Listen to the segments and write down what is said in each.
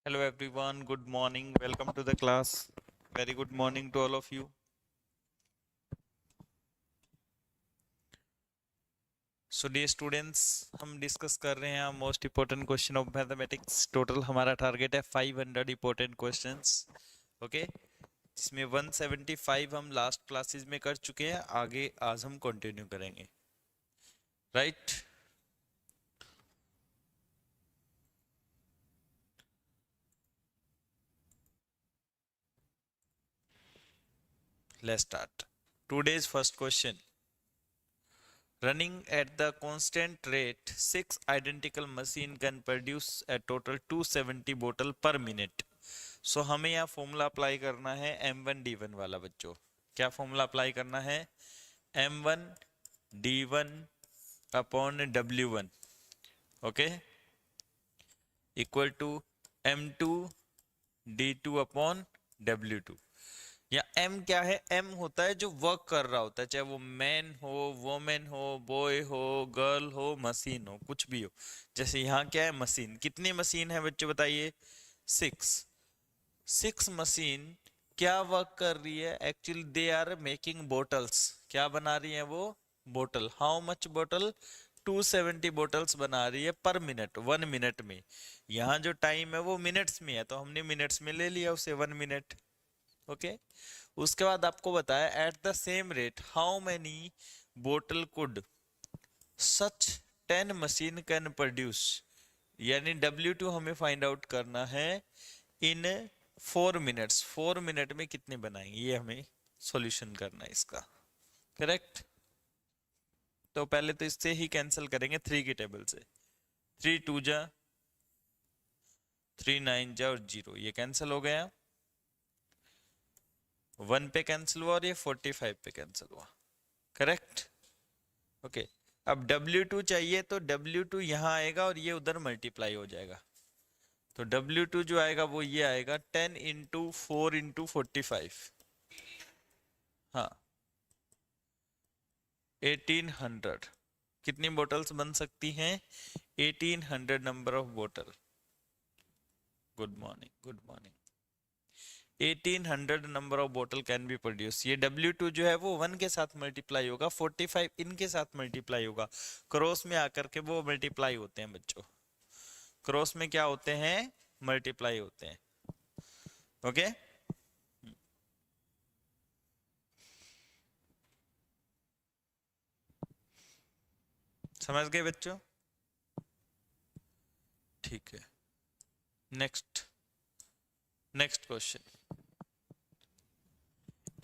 Hello everyone, good morning. Welcome to the class. Very good morning to all of you. So dear students, हम discuss कर रहे हैं most important question of mathematics. Total हमारा target है 500 important questions. Okay, जिसमें 175 हम last classes में कर चुके हैं. आगे आज हम कंटिन्यू करेंगे. Right, let's start. Today's first question. Running at the constant rate, 6 identical machine can produce a total 270 bottle per minute. सो हमें यहाँ फॉर्मूला अप्लाई करना है M1D1 वाला. बच्चों, क्या फॉर्मूला अप्लाई करना है? M1D1 upon W1, okay, equal to M2D2 upon W2. या M क्या है? M होता है जो वर्क कर रहा होता है, चाहे वो मैन हो, वोमेन हो, बॉय हो, गर्ल हो, मशीन हो, कुछ भी हो. जैसे यहाँ क्या है? मशीन. कितनी मशीन है बच्चों बताइए? 6 मशीन क्या वर्क कर रही है? Actually they are making bottles. क्या बना रही है वो? Bottle. How much bottle? 270 bottles बना रही है पर मिनट, 1 मिनट में. यहाँ जो टाइम है वो मिनट्स में है, तो हमने मिनट्स में ले लिया उसे, 1 मिनट. ओके, उसके बाद आपको बताया at the same rate how many bottle could such 10 machine can produce. यानी W2 हमें फाइंड आउट करना है इन 4 मिनट्स. 4 मिनट में कितने बनाएंगे, ये हमें सॉल्यूशन करना है इसका. करेक्ट. तो पहले तो इससे ही कैंसिल करेंगे 3 की टेबल से. 3 2 जा, 3 9 जा और 0, ये कैंसिल हो गया. 1 पे कैंसिल हुआ और ये 45 पे कैंसिल हुआ. करेक्ट. ओके, अब W2 चाहिए तो W2 यहाँ आएगा और ये उधर मल्टीप्लाई हो जाएगा. तो W2 जो आएगा वो ये आएगा 10 इंटू 4 इंटू 45. हाँ, 1800. कितनी बोटल्स बन सकती हैं? 1800 number of bottle. Good morning, good morning. 1800 number of bottle can be produce. ये W2 जो है वो 1 के साथ मल्टीप्लाई होगा, 45 इनके साथ मल्टीप्लाई होगा. क्रॉस में आकर के वो मल्टीप्लाई होते हैं बच्चों. क्रॉस में क्या होते हैं? मल्टीप्लाई होते हैं. ओके, समझ गए बच्चों? ठीक है. Next, next question.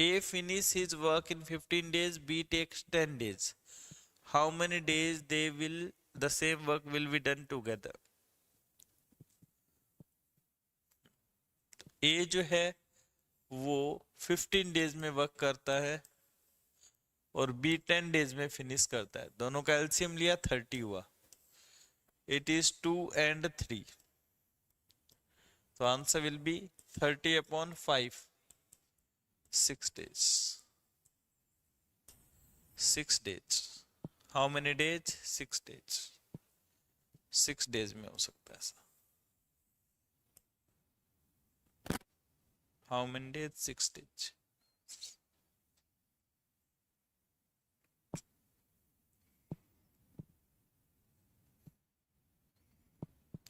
A finish his work in 15 days, B takes 10 days. How many days they will the same work will be done together? A जो है वो 15 डेज में वर्क करता है और B 10 डेज में फिनिश करता है. दोनों का एलसीएम लिया, 30 हुआ. It is 2 and 3. तो answer will be 30 upon 5, 6 days. 6 days. How many days? 6 days. 6 days में हो सकता है ऐसा. How many days? 6 days.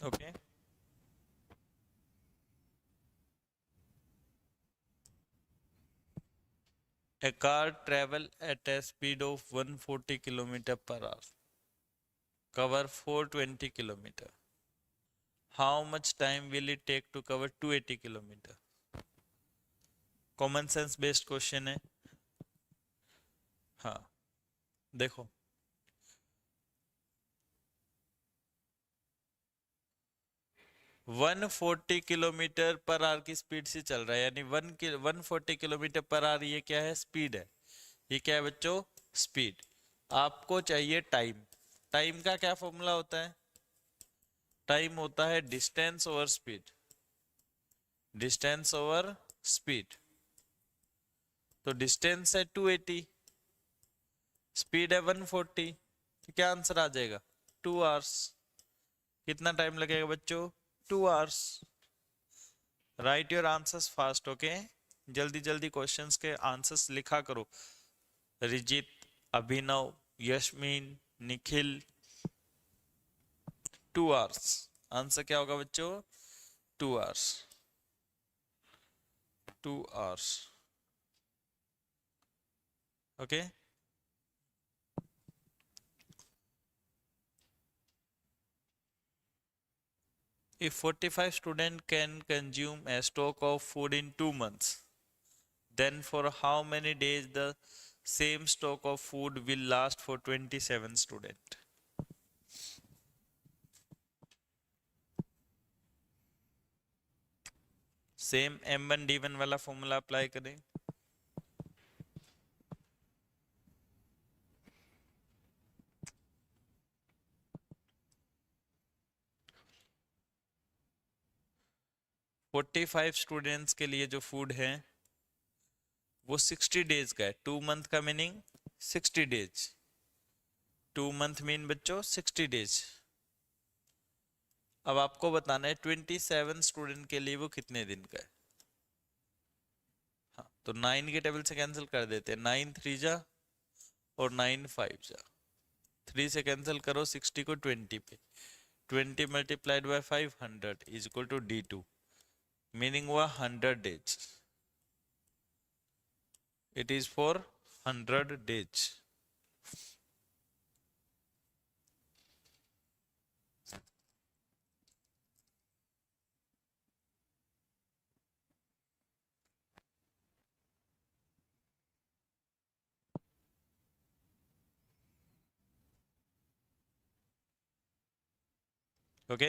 Okay, a car travel at a speed of 140 km per hour, cover 420 km. How much time will it take to cover 280 km? Common sense based question है. हाँ, देखो 140 kilometre per hour की speed से चल रहा है, यानी 140 kilometre per hour, ये क्या है? स्पीड है. ये क्या है बच्चों? स्पीड. आपको चाहिए टाइम. टाइम का क्या फॉर्मूला होता है? टाइम होता है distance over speed. Distance over speed. तो डिस्टेंस है 280, स्पीड है 140, तो क्या आंसर आ जाएगा? 2 आवर्स. कितना टाइम लगेगा बच्चों? 2 hours. Right your answers fast, okay. जल्दी जल्दी क्वेश्चंस के आंसर्स लिखा करो। रिजित, अभिनव, यशमीन, निखिल। 2 hours। आंसर क्या होगा बच्चों? 2 hours। 2 hours, okay. If 45 students can consume a stock of food in 2 months, then for how many days the same stock of food will last for 27 students? Same M1D1 वाला formula apply करें। Forty five students के लिए जो food है वो 60 days का है। 2 month का मीनिंग 60 डेज। 2 मंथ मीन बच्चों 60 डेज। अब आपको बताना है 27 स्टूडेंट के लिए वो कितने दिन का है। हाँ, तो 9 के टेबल से कैंसिल कर देते हैं। 9 3 जा और 9 5 जा। 3 से कैंसिल करो 60 को 20 पे। 20 multiplied by 500 is equal to D2, meaning हुआ 100 days. It is for 100 days. Okay,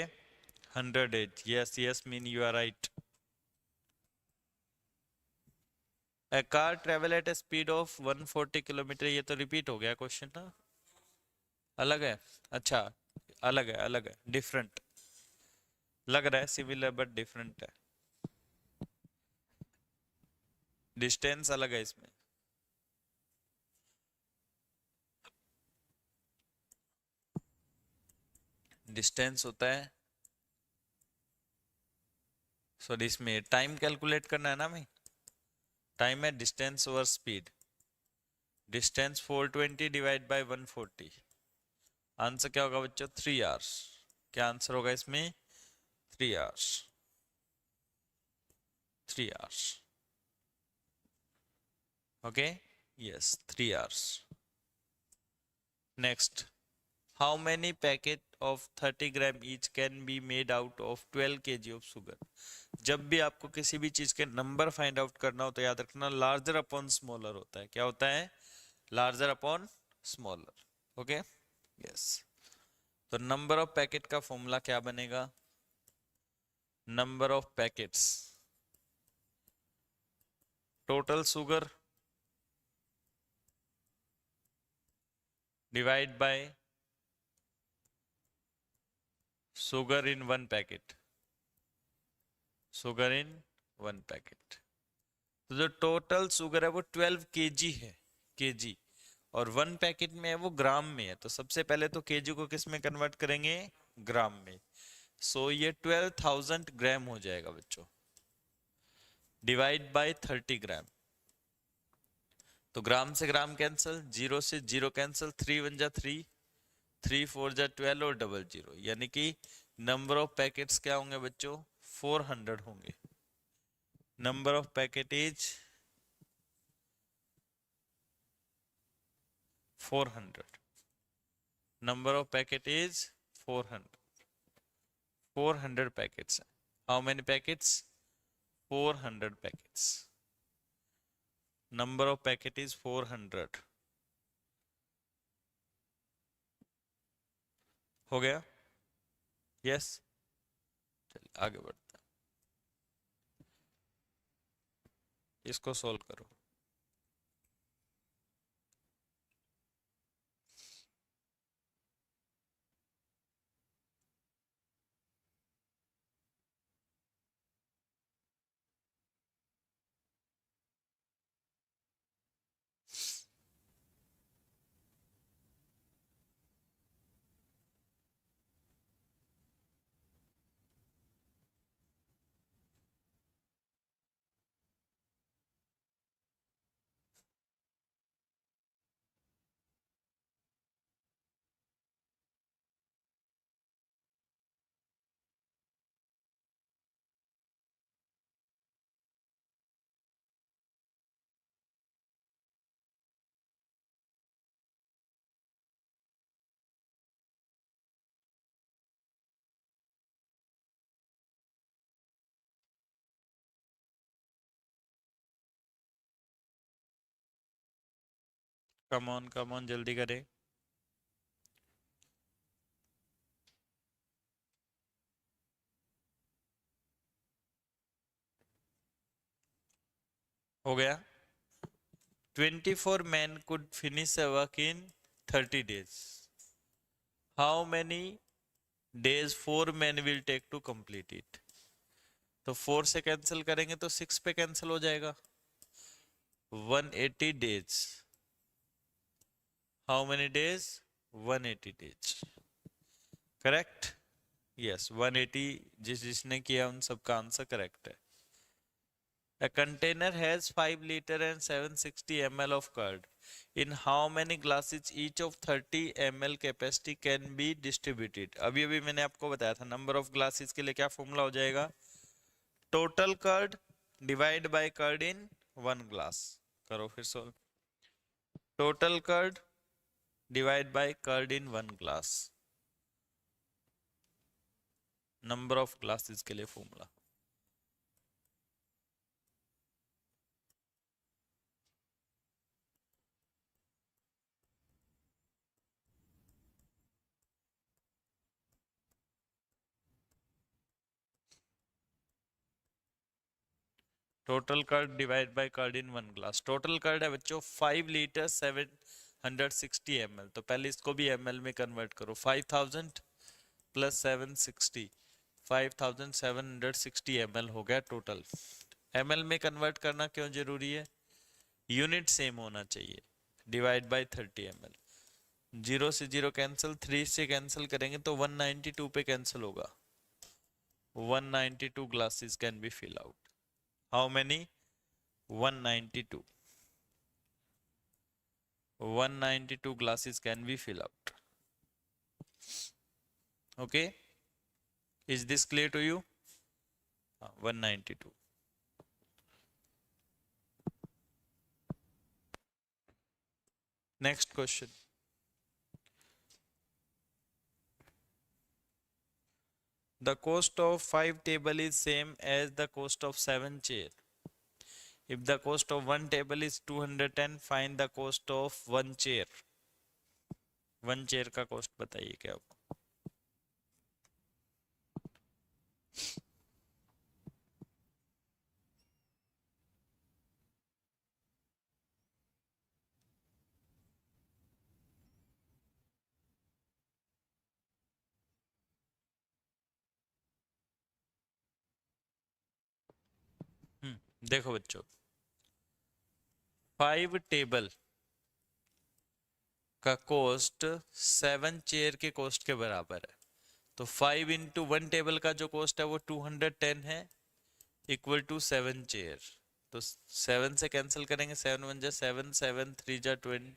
108. Yes, yes, mean you are right. A car travel at a speed of 140 kilometre. ये तो रिपीट हो गया क्वेश्चन ना, अलग है। अच्छा, अलग है, अलग है, डिफरेंट लग रहा है, सिमिलर बट डिफरेंट है। डिस्टेंस अलग है इसमें। डिस्टेंस होता है, सॉरी इसमें टाइम कैलकुलेट करना है ना। मैं टाइम है distance over speed. Distance 420 divide by 140। Answer क्या होगा बच्चों? 3 आवर्स। क्या आंसर होगा इसमें? 3 hours. 3 hours, okay. Yes, 3 hours. Next, how many packet of 30 gram each can be made out of 12 kg of sugar. जब भी आपको किसी भी चीज के नंबर फाइंड आउट करना हो तो याद रखना लार्जर अपॉन स्मॉलर होता है। क्या होता है? Larger upon smaller, okay. Yes, तो नंबर ऑफ पैकेट का फॉर्मूला क्या बनेगा? Number of packets total sugar divide by sugar in 1 packet. Sugar in 1 packet. तो जो टोटल शुगर है वो 12 kg है, kg। और 1 पैकेट में है वो ग्राम में है, तो सबसे पहले तो kg को किस में कन्वर्ट करेंगे? ग्राम में। सो ये 12,000 ग्राम हो जाएगा बच्चों, डिवाइड बाय 30 ग्राम। तो ग्राम से ग्राम कैंसिल, 0 से 0 कैंसिल, 3 1 जा 3, 3 4 जा 12 और डबल 0, यानी कि नंबर ऑफ पैकेट्स क्या होंगे बच्चों? 400 होंगे। Number of packet is 400। Number of packet is 400। 400 packets हैं। How many packets? 400 packets. Number of packet is 400। हो गया? यस, चलिए आगे बढ़ते हैं। इसको सोल्व करो। कम ऑन जल्दी करें। हो गया। 24 men could finish a work in 30 days. How many days 4 men will take to complete it? तो 4 से कैंसिल करेंगे तो 6 पे कैंसिल हो जाएगा। 180 days. How many days? 180 days. Correct? Yes, 180 जिसने किया उन सबका आंसर करेक्ट है। A container has 5 liter and 760 ml of curd. In how many glasses each of 30 ml capacity can be distributed? अभी अभी मैंने आपको बताया था नंबर ऑफ ग्लासेस के लिए क्या फॉर्मूला हो जाएगा, total curd divide by curd in 1 glass. करो फिर solve. Total curd divide by curd in 1 glass, number of glasses के लिए formula. Total curd divide by curd in 1 glass. Total curd है बच्चों 5 लीटर 760 ml, तो पहले इसको भी ml में कन्वर्ट करो। 5000 प्लस 760, 5760 ml हो गया टोटल। ml में कन्वर्ट करना क्यों जरूरी है, यूनिट सेम होना चाहिए। डिवाइड बाय 30 ml, 0 से 0 कैंसिल, 3 से कैंसिल करेंगे तो 192 पे कैंसिल होगा। 192 glasses can be fill out. How many? 192. 192 glasses can be fill out. Okay, is this clear to you? 192. Next question. The cost of 5 table is same as the cost of 7 chair. If the cost of 1 table is 210, find the cost of 1 chair. 1 chair का cost बताइए क्या आपको। देखो बच्चों, 5 table का cost 7 chair के cost के बराबर है, तो 5 इंटू 1 टेबल का जो कॉस्ट है वो 210 है, इक्वल टू 7 चेयर। तो 7 से कैंसिल करेंगे, 7 1 जा 7, 7 3 जा 20,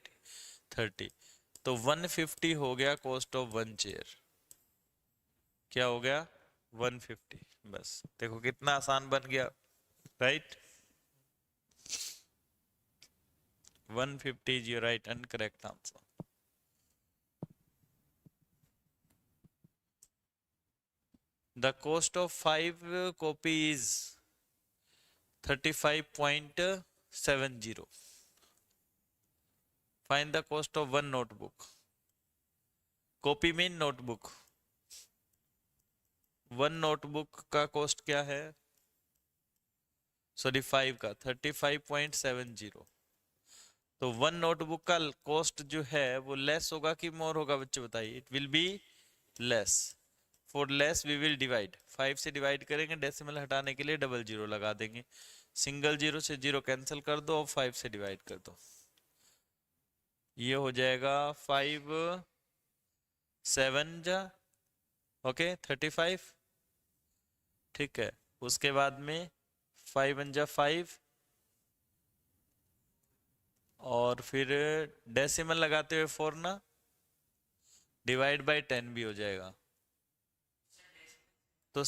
30, तो 150 हो गया कॉस्ट ऑफ 1 चेयर। क्या हो गया, 150। बस देखो कितना आसान बन गया, right. 150 is your right and correct answer. The cost of 5 copy is 35.70. Find the cost of 1 notebook. Copy mean notebook. 1 notebook का cost क्या है, सॉरी 5 का 35.70। तो 1 नोटबुक का कॉस्ट जो है वो लेस होगा कि मोर होगा बच्चों बताइए। It will be less. For less we will divide, 5 से डिवाइड करेंगे, डेसिमल हटाने के लिए डबल जीरो लगा देंगे, सिंगल जीरो से जीरो कैंसिल कर दो और 5 से डिवाइड कर दो। ये हो जाएगा 5 7 जा ओके 35, ठीक है। उसके बाद में 5 1 जा 5 और फिर डेसिमल लगाते हुए 4 ना, डिवाइड बाय 10 भी हो जाएगा। तो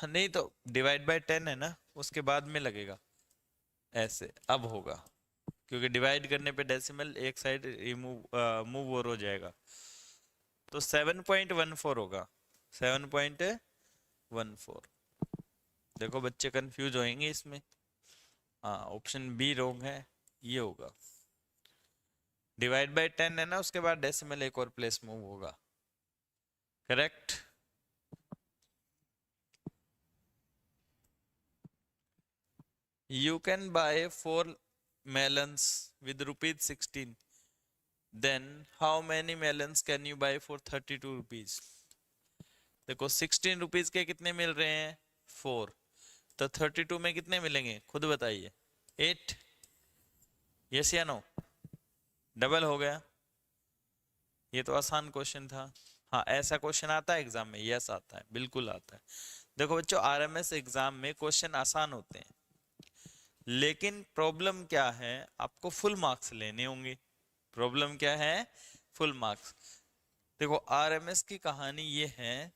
नहीं तो डिवाइड बाय 10 है ना, उसके बाद में लगेगा ऐसे, अब होगा क्योंकि डिवाइड करने पे डेसिमल एक साइड रिमूव मूव और हो जाएगा। तो 7.14 होगा, 7.14। देखो बच्चे कंफ्यूज होंगे इसमें, हाँ ऑप्शन बी रॉन्ग है, ये होगा। डिवाइड बाय 10 है ना, उसके बाद डेसिमल एक और प्लेस मूव होगा। Correct. You can buy 4 melons with rupees 16. Then how many melons can you buy for 32 rupees? देखो 16 रुपीज के कितने मिल रहे हैं? 4। तो 32 में कितने मिलेंगे खुद बताइए? 8। यस या नो? डबल हो गया। ये तो आसान क्वेश्चन था। हाँ, ऐसा क्वेश्चन आता है एग्जाम में? यस आता है, बिल्कुल आता है। देखो बच्चों, आरएमएस एग्जाम में क्वेश्चन आसान होते हैं, लेकिन प्रॉब्लम क्या है, आपको फुल मार्क्स लेने होंगे। प्रॉब्लम क्या है? Full marks. देखो आरएमएस की कहानी ये है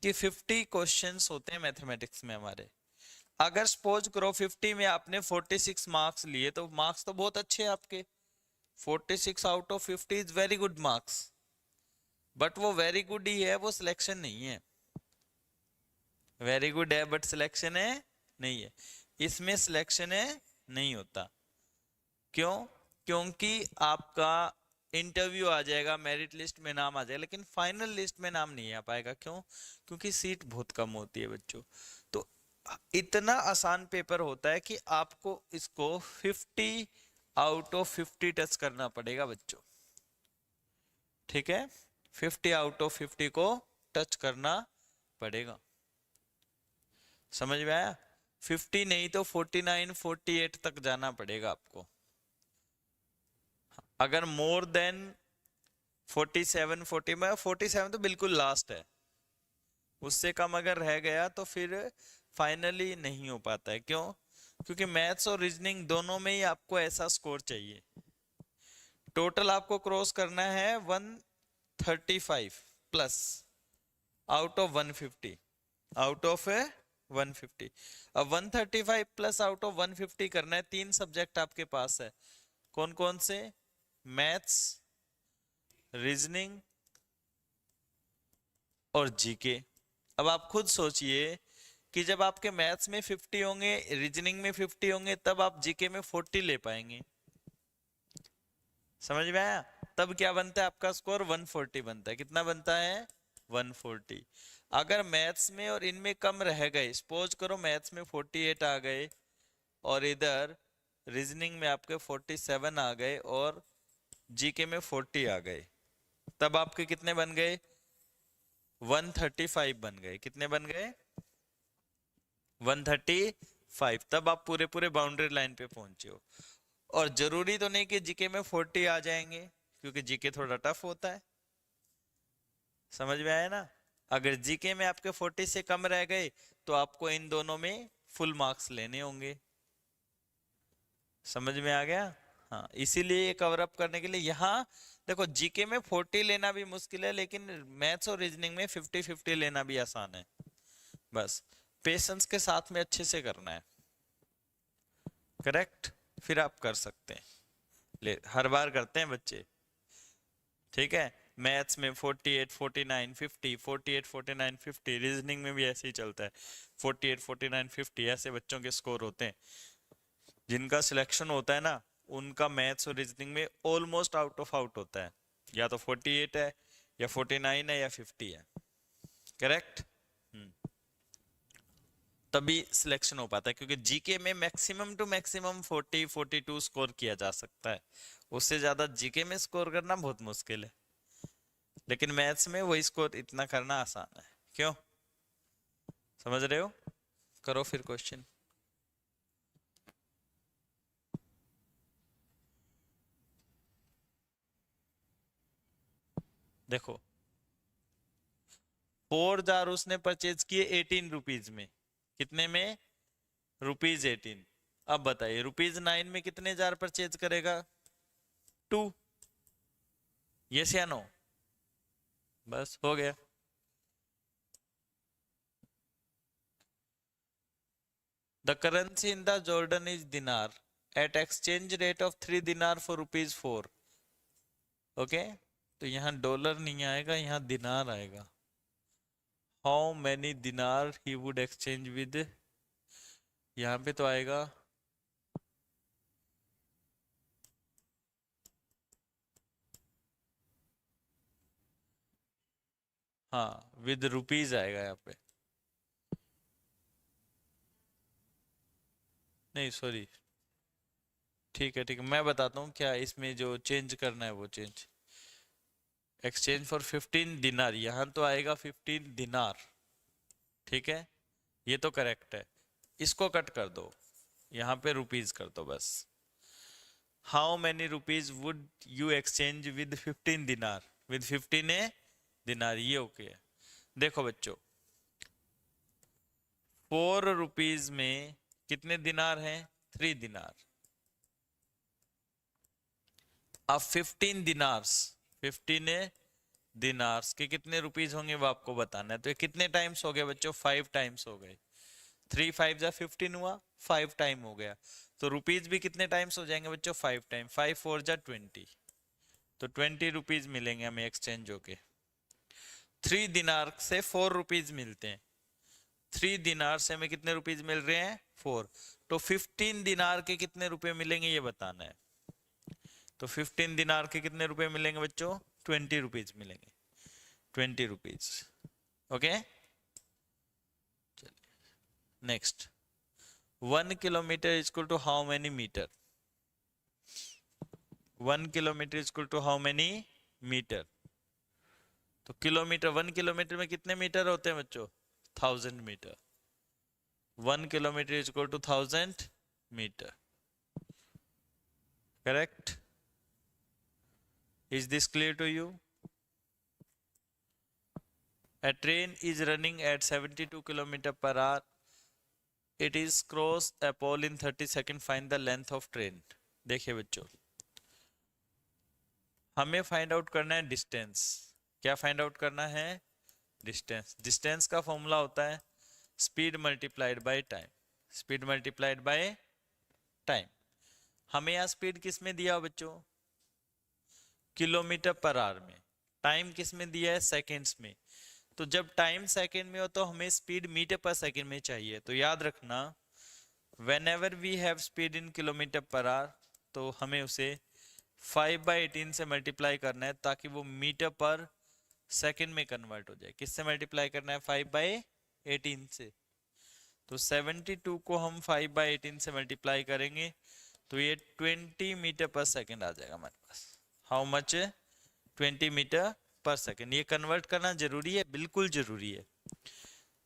कि 50 क्वेश्चंस होते हैं मैथमेटिक्स में हमारे। अगर सपोज करो 50 में आपने 46 मार्क्स लिए, तो मार्क्स तो बहुत अच्छे हैं आपके। 46 out of 50 is very good marks. But वो वेरी गुड ही है, वो सिलेक्शन नहीं है। वेरी गुड है बट सिलेक्शन है नहीं है। इसमें सिलेक्शन है नहीं होता। क्यों? क्योंकि आपका इंटरव्यू आ जाएगा, मेरिट लिस्ट में नाम आ जाएगा, लेकिन फाइनल लिस्ट में नाम नहीं आ पाएगा। क्यों? क्योंकि सीट बहुत कम होती है बच्चों। तो इतना आसान पेपर होता है कि आपको इसको 50 आउट ऑफ 50 टच करना पड़ेगा बच्चों। ठीक है, 50 आउट ऑफ 50 को टच करना पड़ेगा। समझ में आया? 50 नहीं तो 49 48 तक जाना पड़ेगा आपको। अगर मोर देन 47 40 में 47 तो बिल्कुल लास्ट है, उससे कम अगर रह गया तो फिर फाइनली नहीं हो पाता है। क्यों? क्योंकि मैथ्स और रीजनिंग दोनों में ही आपको ऐसा स्कोर चाहिए। टोटल आपको क्रॉस करना है 135 plus out of 150, out of 150। अब 135 प्लस आउट ऑफ 150 करना है। 3 सब्जेक्ट आपके पास है, कौन कौन से? मैथ्स, रीजनिंग और जीके। अब आप खुद सोचिए कि जब आपके मैथ्स में 50 होंगे, रीजनिंग में 50 होंगे, तब आप जीके में 40 ले पाएंगे। समझ में आया? तब क्या बनता है आपका स्कोर? 140 बनता है। कितना बनता है? 140। अगर मैथ्स में और इनमें कम रह गए, सपोज करो मैथ्स में 48 आ गए और इधर रीजनिंग में आपके 47 आ गए और जीके में 40 आ गए, तब आपके कितने बन गए? 135 बन गए। कितने बन गए? 135। तब आप पूरे पूरे बाउंड्री लाइन पे पहुंचे हो। और जरूरी तो नहीं कि जीके में 40 आ जाएंगे, क्योंकि जीके थोड़ा टफ होता है। समझ में आया ना? अगर जीके में आपके 40 से कम रह गए तो आपको इन दोनों में फुल मार्क्स लेने होंगे। समझ में आ गया? हाँ, इसीलिए ये कवर अप करने के लिए यहाँ देखो, जीके में 40 लेना भी मुश्किल है, लेकिन मैथ्स और रीजनिंग में 50-50 लेना भी आसान है। बस पेशेंस के साथ में अच्छे से करना है। करेक्ट? फिर आप कर सकते हैं। ले हर बार करते हैं बच्चे। ठीक है, मैथ्स में 48 49 50, 48 49 50, रीजनिंग में भी ऐसे ही चलता है, 48 49 50। ऐसे बच्चों के स्कोर होते हैं। जिनका सिलेक्शन होता है ना, उनका मैथ्स और रीजनिंग में ऑलमोस्ट आउट ऑफ आउट होता है। या तो 48 है, या 49 है, या 50 है। करेक्ट? तभी सिलेक्शन हो पाता है, क्योंकि जीके में मैक्सिमम टू मैक्सिमम 40 42 स्कोर किया जा सकता है। उससे ज्यादा जीके में स्कोर करना बहुत मुश्किल है, लेकिन मैथ्स में वही स्कोर इतना करना आसान है। क्यों? समझ रहे हो? करो फिर क्वेश्चन। देखो 4 जार उसने परचेज किए 18 रुपीज में। कितने में? रुपीज 18। अब बताइए रुपीज 9 में कितने जार परचेज करेगा? 2। यस या नो? बस हो गया। The currency in the Jordan is dinar at exchange rate of 3 dinar for rupees 4. Okay, तो यहाँ डॉलर नहीं आएगा, यहाँ दिनार आएगा। हाउ मैनी दिनार ही वुड एक्सचेंज विद, यहाँ पे तो आएगा हाँ विद रुपीज आएगा यहाँ पे, नहीं सॉरी, ठीक है मैं बताता हूँ क्या इसमें जो चेंज करना है वो चेंज। एक्सचेंज फॉर 15 दिनार, यहाँ तो आएगा 15 दिनार, ठीक है, ये तो करेक्ट है। इसको कट कर दो, यहाँ पे रुपीज कर दो बस। How many rupees would you exchange with 15 दिनार, विद 15 दिनार, ये ओके है। देखो बच्चों 4 रुपीज में कितने दिनार हैं, 3 दिनार। अब 15 दिनार्स, 15 दिनार्स के कितने रुपीज होंगे वो आपको बताना है। तो ये कितने टाइम्स हो गए बच्चों, 5 टाइम्स हो गए। 3 5 जा 15 हुआ, 5 टाइम हो गया। तो रुपीज भी कितने टाइम्स हो जाएंगे बच्चों, 5 टाइम, 5 4 जा 20, तो 20 रुपीज मिलेंगे हमें एक्सचेंज होके। 3 दिनार से 4 रुपीज मिलते हैं, 3 दिनार से हमें कितने रुपीज मिल रहे हैं, 4। तो 15 दिनार के कितने रुपए मिलेंगे ये बताना है। तो 15 दिनार के कितने रुपए मिलेंगे बच्चों, 20 रुपीज मिलेंगे, 20 rupees. Okay next, 1 kilometre is equal to how many metre, 1 kilometre is equal to how many metre. तो किलोमीटर, 1 किलोमीटर में कितने मीटर होते हैं बच्चों, 1000 metre. 1 kilometre is equal to 1000 metre, correct. Is this clear to you? A train is running at 72 km per hour. It is cross a pole in 30 seconds. Find the length of train. देखिए बच्चों, हमें find out करना है distance. क्या find out करना है, distance. Distance का formula होता है speed multiplied by time, speed multiplied by time. हमें यहाँ स्पीड किस में दिया बच्चों, किलोमीटर पर आवर में। टाइम किस में दिया है, सेकेंड्स में। तो जब टाइम सेकंड में हो तो हमें स्पीड मीटर पर सेकंड में चाहिए। तो याद रखना whenever we have speed in kilometre per hour, तो हमें उसे 5/18 से मल्टीप्लाई करना है ताकि वो मीटर पर सेकंड में कन्वर्ट हो जाए। किससे मल्टीप्लाई करना है, 5/18 से। तो 72 को हम 5/18 से मल्टीप्लाई करेंगे तो ये 20 मीटर पर सेकंड आ जाएगा हमारे पास। How much, 20 metre per second. ये कन्वर्ट करना जरूरी है, बिल्कुल जरूरी है,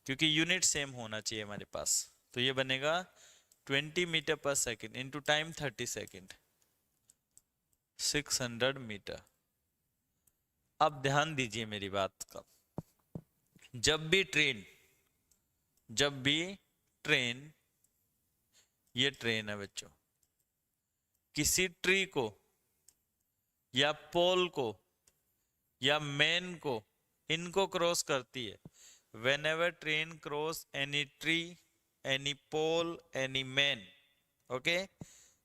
क्योंकि यूनिट सेम होना चाहिए हमारे पास। तो ये बनेगा 20 metre per second into time 30 second, 600 metre. अब ध्यान दीजिए मेरी बात का, जब भी ट्रेन, ये ट्रेन है बच्चों, किसी ट्री को या पोल को या मैन को, इनको क्रॉस करती है, whenever train cross any tree, any pole, any man, okay,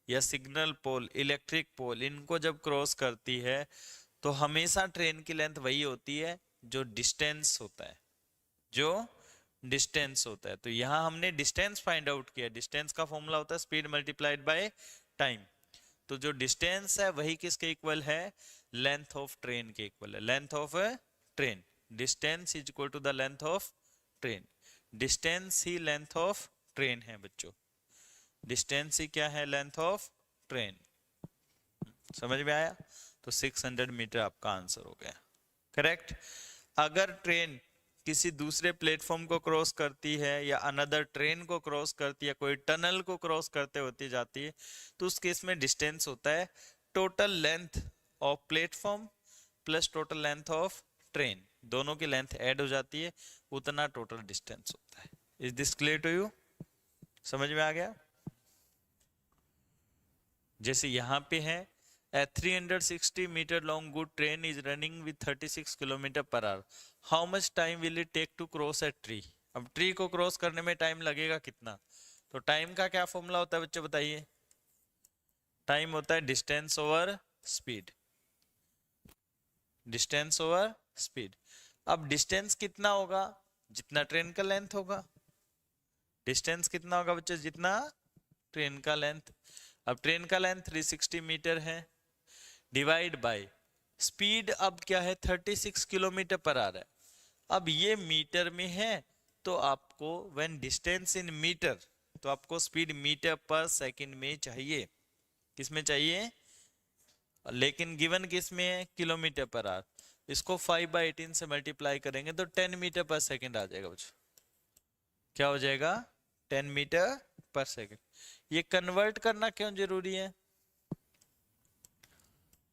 या सिग्नल पोल, इलेक्ट्रिक पोल, इनको जब क्रॉस करती है तो हमेशा ट्रेन की लेंथ वही होती है जो डिस्टेंस होता है, जो डिस्टेंस होता है। तो यहां हमने डिस्टेंस फाइंड आउट किया। डिस्टेंस का फॉर्मूला होता है स्पीड मल्टीप्लाइड बाय टाइम। तो जो डिस्टेंस है वही किसके इक्वल है, लेंथ ऑफ ट्रेन के इक्वल है। Length of train, distance is equal to the length of train. Distance ही लेंथ ऑफ ट्रेन है बच्चों, डिस्टेंस ही क्या है, लेंथ ऑफ ट्रेन। समझ में आया? तो 600 मीटर आपका आंसर हो गया, करेक्ट। अगर ट्रेन किसी दूसरे प्लेटफॉर्म को क्रॉस करती है या अनदर ट्रेन को क्रॉस करती है, कोई टनल को क्रॉस करते होती जाती है, तो उस केस में डिस्टेंस होता है total length of platform plus total length of train, दोनों की लेंथ ऐड हो जाती है, उतना टोटल डिस्टेंस होता है। Is this clear to you? समझ में आ गया? जैसे यहाँ पे है A 360 meter long good train is running with 36 km per hour. How much time will it take to cross a tree? अब ट्री को क्रॉस करने में टाइम लगेगा कितना? तो टाइम का क्या फॉर्मूला होता है बच्चे बताइए? टाइम होता है distance over speed, distance over speed. अब डिस्टेंस कितना होगा, जितना ट्रेन का लेंथ होगा। डिस्टेंस कितना होगा बच्चे, जितना ट्रेन का लेंथ। अब ट्रेन का लेंथ 360 मीटर है, डिवाइड बाय स्पीड अब क्या है, 36 किलोमीटर पर आवर है। अब ये मीटर में है तो आपको व्हेन डिस्टेंस इन मीटर, तो आपको स्पीड मीटर पर सेकंड में चाहिए। किस में चाहिए? लेकिन गिवन किस में है? Kilometre per hour. इसको 5/18 से मल्टीप्लाई करेंगे तो 10 मीटर पर सेकंड आ जाएगा बच्चों। क्या हो जाएगा? 10 मीटर पर सेकंड। ये कन्वर्ट करना क्यों जरूरी है?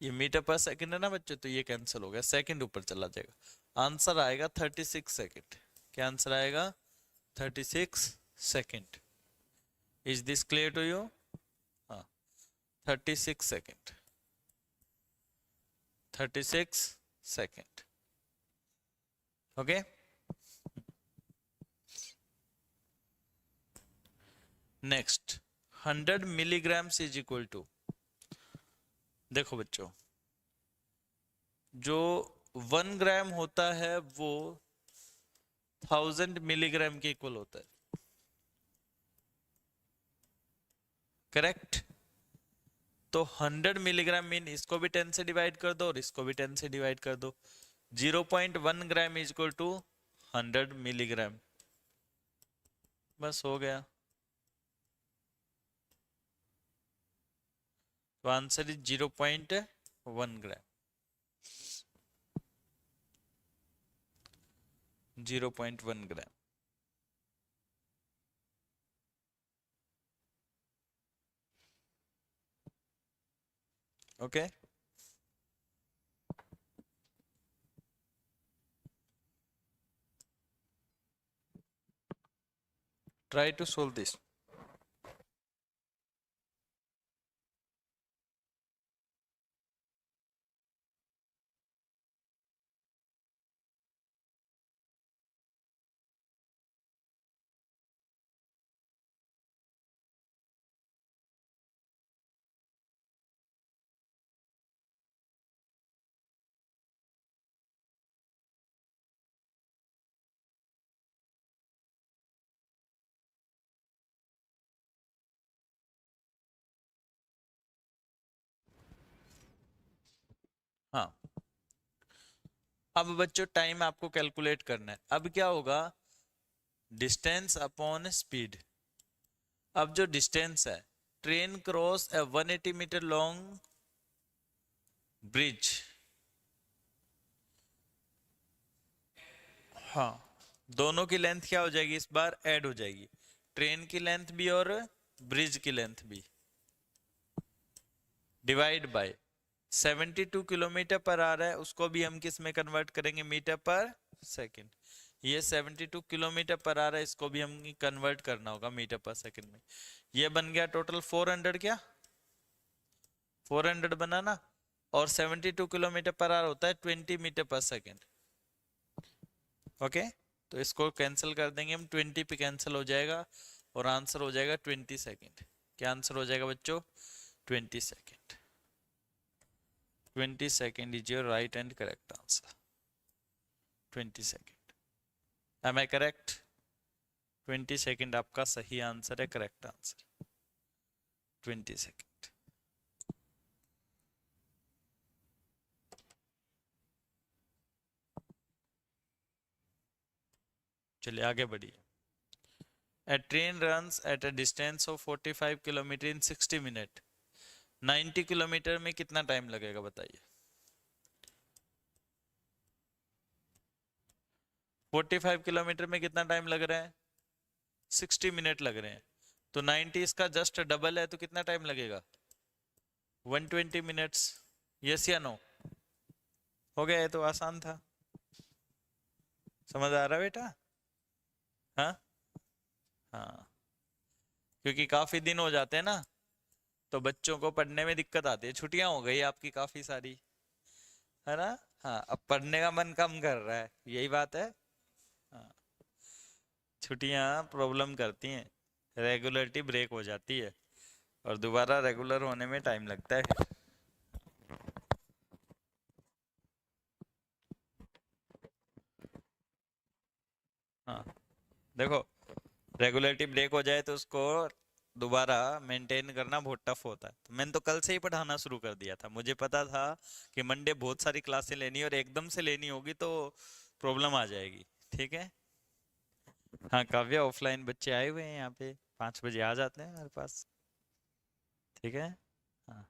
ये मीटर पर सेकंड है ना बच्चों, तो ये कैंसिल हो गया, सेकंड ऊपर चला जाएगा। आंसर आएगा 36 सेकंड। क्या आंसर आएगा? 36 second. Is this clear to you? हाँ, 36 second, 36 second. Okay, next 100 milligrams is equal to, देखो बच्चों, जो 1 ग्राम होता है वो 1000 मिलीग्राम के इक्वल होता है, करेक्ट? तो 100 मिलीग्राम मीन इसको भी 10 से डिवाइड कर दो और इसको भी 10 से डिवाइड कर दो। 0.1 gram is equal to 100 milligram, बस हो गया। तो answer is 0.1 gram, 0.1 gram. Okay, try to solve this. हाँ, अब बच्चों टाइम आपको कैलकुलेट करना है। अब क्या होगा? Distance upon speed. अब जो डिस्टेंस है, train cross a 180 metre long bridge. हाँ, दोनों की लेंथ क्या हो जाएगी? इस बार ऐड हो जाएगी, ट्रेन की लेंथ भी और ब्रिज की लेंथ भी, डिवाइड बाय 72 किलोमीटर पर आ रहा है, उसको भी हम किस में कन्वर्ट करेंगे? Metre per second. ये 72 किलोमीटर पर आ रहा है, इसको भी हम कन्वर्ट करना होगा मीटर पर सेकंड में। ये बन गया टोटल 400, क्या 400 बना ना? और 72 किलोमीटर पर आवर होता है 20 मीटर पर सेकंड। ओके, तो इसको कैंसिल कर देंगे हम, 20 पे कैंसिल हो जाएगा और आंसर हो जाएगा 20 सेकंड। क्या आंसर हो जाएगा बच्चों? 20 second. 20 second is your right and correct answer. 20 second, am I correct? 20 second आपका सही आंसर है, करेक्ट आंसर 20 सेकंड। चलिए आगे बढ़िए। A train runs at a distance of 45 kilometre in 60 minute. 90 kilometre में कितना टाइम लगेगा बताइए? 45 किलोमीटर में कितना टाइम लग रहा है? 60 मिनट लग रहे हैं। तो 90 इसका जस्ट डबल है, तो कितना टाइम लगेगा? 120 मिनट्स। यस या नो? हो गया, है तो आसान था। समझ आ रहा है बेटा? हाँ हाँ, क्योंकि काफी दिन हो जाते हैं ना, तो बच्चों को पढ़ने में दिक्कत आती है। छुट्टियां हो गई आपकी काफी सारी, है ना? हाँ, अब पढ़ने का मन कम कर रहा है, यही बात है। हाँ, छुट्टियां प्रॉब्लम करती हैं, रेगुलरिटी ब्रेक हो जाती है और दोबारा रेगुलर होने में टाइम लगता है। हाँ, देखो, रेगुलरिटी ब्रेक हो जाए तो उसको दोबारा मेंटेन करना बहुत टफ होता है। तो मैंने तो कल से ही पढ़ाना शुरू कर दिया था, मुझे पता था कि मंडे बहुत सारी क्लासें लेनी और एकदम से लेनी होगी तो प्रॉब्लम आ जाएगी, ठीक है। हाँ काव्या, ऑफलाइन बच्चे आए हुए हैं यहाँ पे, 5 बजे आ जाते हैं हमारे पास, ठीक है। हाँ,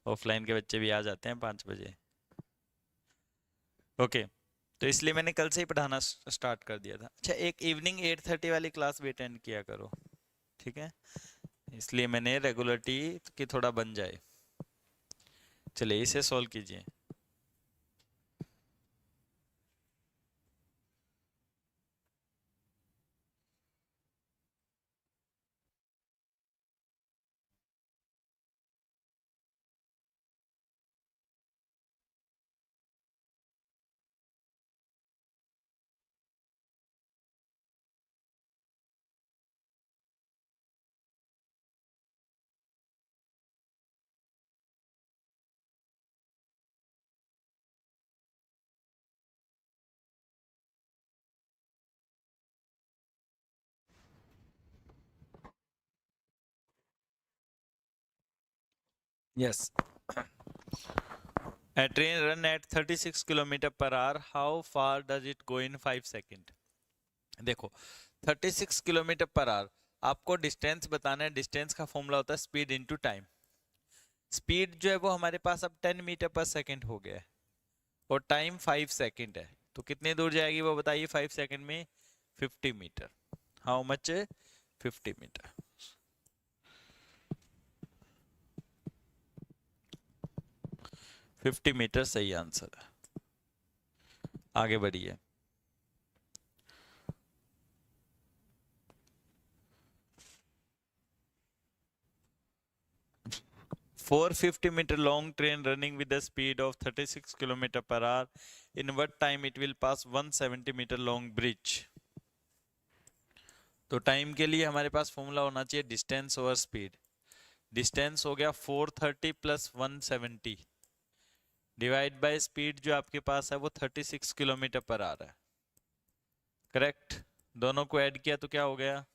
ऑफलाइन के बच्चे भी आ जाते हैं 5 बजे। ओके, तो इसलिए मैंने कल से ही पढ़ाना स्टार्ट कर दिया था। अच्छा, एक इवनिंग 8:30 वाली क्लास भी अटेंड किया करो, ठीक है। इसलिए मैंने रेगुलरिटी की थोड़ा बन जाए। चलिए इसे सॉल्व कीजिए। Yes, a train run at 36 kilometre per hour, how far does it go in 5 second. देखो 36 किलोमीटर पर आवर, आपको डिस्टेंस बताना है। डिस्टेंस का फॉर्मूला होता है स्पीड इनटू टाइम। स्पीड जो है वो हमारे पास अब 10 मीटर पर सेकेंड हो गया है और टाइम 5 सेकेंड है, तो कितनी दूर जाएगी वो बताइए 5 सेकेंड में? 50 metre. How much? 50 metre. 50 metre सही आंसर है। आगे बढ़िए। 450 meter long train running with a speed of 36 kilometer per hour. In what time it will pass 170 meter long bridge? तो टाइम के लिए हमारे पास फॉर्मूला होना चाहिए डिस्टेंस ओवर स्पीड। डिस्टेंस हो गया 430 प्लस 170 डिवाइड बाय स्पीड जो आपके पास है वो 36 किलोमीटर पर आ रहा है, करेक्ट। दोनों को ऐड किया तो क्या हो गया?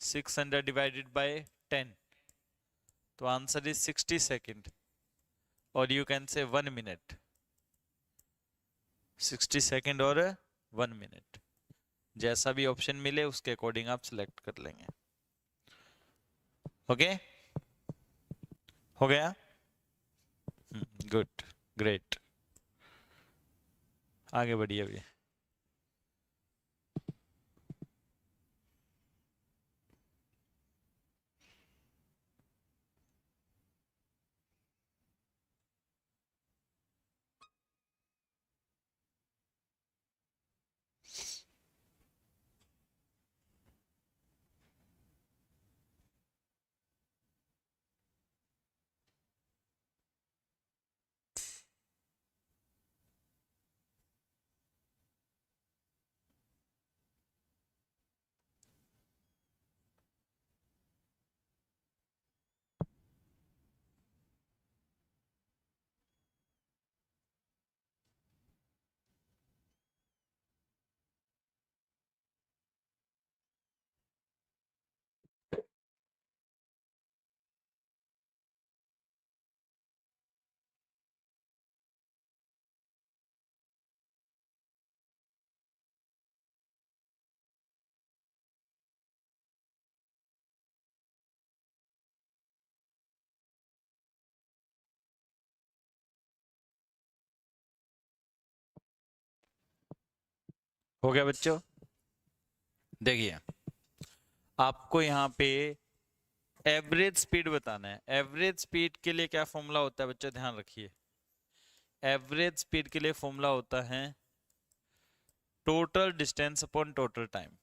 600 डिवाइडेड बाय 10, तो आंसर इज 60 सेकेंड, और you can say 1 minute. 60 second और 1 मिनट, जैसा भी ऑप्शन मिले उसके अकॉर्डिंग आप सिलेक्ट कर लेंगे। ओके, हो गया? Good, great. आगे बढ़िए अभी। हो गया बच्चों? देखिए आपको यहाँ पे एवरेज स्पीड बताना है। एवरेज स्पीड के लिए क्या फॉर्मूला होता है बच्चों, ध्यान रखिए। एवरेज स्पीड के लिए फॉर्मूला होता है total distance upon total time.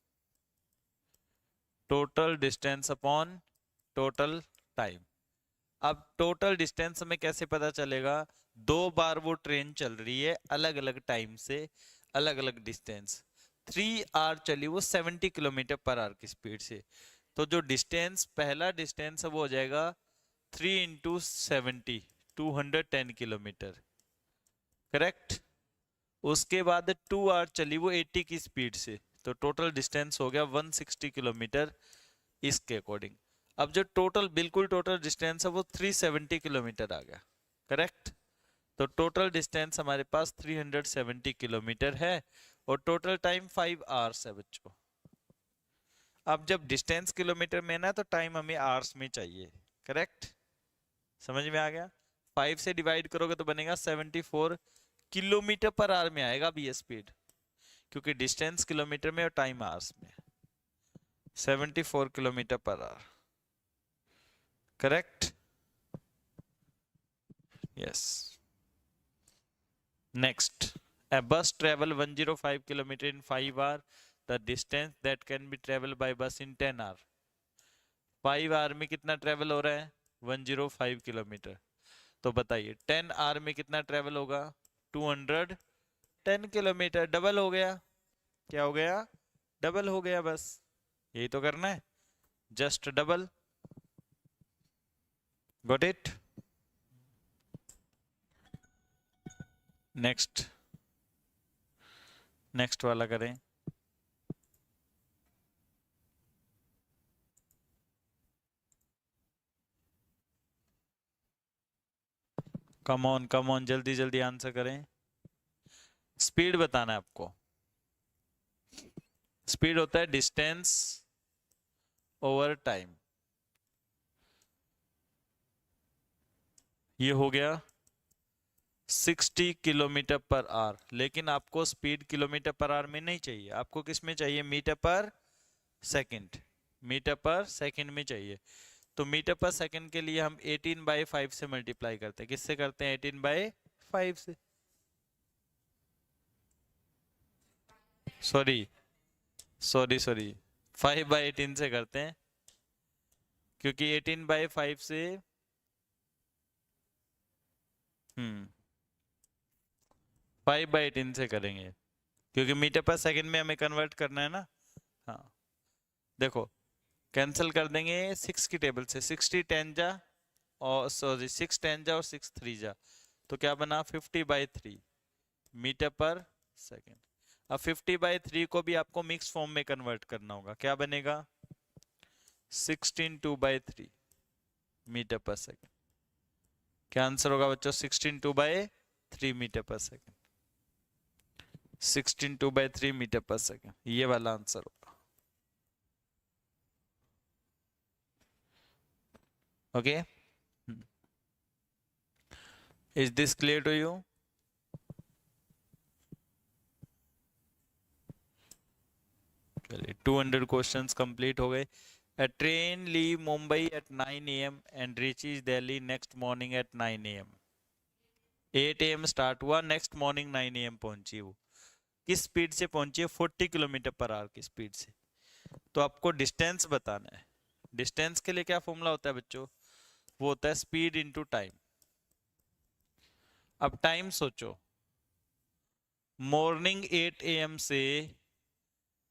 Total distance upon total time. अब टोटल डिस्टेंस में कैसे पता चलेगा? 2 बार वो ट्रेन चल रही है अलग अलग टाइम से, अलग अलग डिस्टेंस। 3 आवर चली वो 70 किलोमीटर पर आवर की स्पीड से, तो जो डिस्टेंस पहला डिस्टेंस है वो हो जाएगा 3 इंटू 70, 210 किलोमीटर, करेक्ट। उसके बाद 2 आवर चली वो 80 की स्पीड से, तो टोटल डिस्टेंस हो गया 160 किलोमीटर इसके अकॉर्डिंग। अब जो टोटल बिल्कुल टोटल डिस्टेंस है वो 370 किलोमीटर आ गया, करेक्ट। तो टोटल डिस्टेंस हमारे पास 370 किलोमीटर है और टोटल टाइम 5 आवर्स है बच्चों। अब जब डिस्टेंस किलोमीटर में ना तो टाइम हमें आवर्स में चाहिए, करेक्ट? समझ में आ गया? 5 से डिवाइड करोगे तो बनेगा 74 किलोमीटर पर आवर में आएगा अब ये स्पीड, क्योंकि डिस्टेंस किलोमीटर में और टाइम आवर्स में। 74 kilometre per hour, correct? Yes. Next, a bus travel 105 kilometer in 5 hour, the distance that can be traveled by bus in 10 hour। 5 our में कितना ट्रेवल हो रहा है? 105 किलोमीटर। तो बताइए 10 आवर में कितना ट्रेवल होगा? 210 किलोमीटर। डबल हो गया। क्या हो गया? डबल हो गया। बस यही तो करना है, just double. Got it? Next, next वाला करें। कम ऑन जल्दी जल्दी आंसर करें। स्पीड बताना है आपको। स्पीड होता है डिस्टेंस ओवर टाइम। ये हो गया 60 किलोमीटर पर आवर, लेकिन आपको स्पीड किलोमीटर पर आवर में नहीं चाहिए, आपको किस में चाहिए? Metre per second. Metre per second में चाहिए। तो मीटर पर सेकंड के लिए हम 18/5 से मल्टीप्लाई करते हैं। किससे करते हैं? 18/5 से। सॉरी 5/18 से करते हैं, क्योंकि 18/5 से 5/18 से करेंगे, क्योंकि मीटर पर सेकंड में हमें कन्वर्ट करना है ना। हाँ देखो, कैंसिल कर देंगे 6 की टेबल से। 60 10 जा और 6 10 जा और 6 3 जा, तो क्या बना? 50/3 मीटर पर सेकंड। अब 50/3 को भी आपको मिक्स फॉर्म में कन्वर्ट करना होगा। क्या बनेगा? 16 2/3 मीटर पर सेकंड। क्या आंसर होगा बच्चों? 16 2/3 metre per second. 16 2/3 metre per second, ये वाला आंसर होगा। Okay, is this clear to you? चलिए 200 क्वेश्चंस कंप्लीट हो गए। A train leave Mumbai at 9 a.m. and reaches Delhi next morning at 9 a.m. 8 a.m. Start हुआ, next morning 9 a.m. पहुंची। वो किस स्पीड से पहुंची है? 40 किलोमीटर पर आवर की स्पीड से। तो आपको डिस्टेंस बताना है। डिस्टेंस के लिए क्या फॉर्मूला होता है बच्चों? वो होता है स्पीड इनटू टाइम। अब टाइम सोचो, मॉर्निंग 8 a.m. से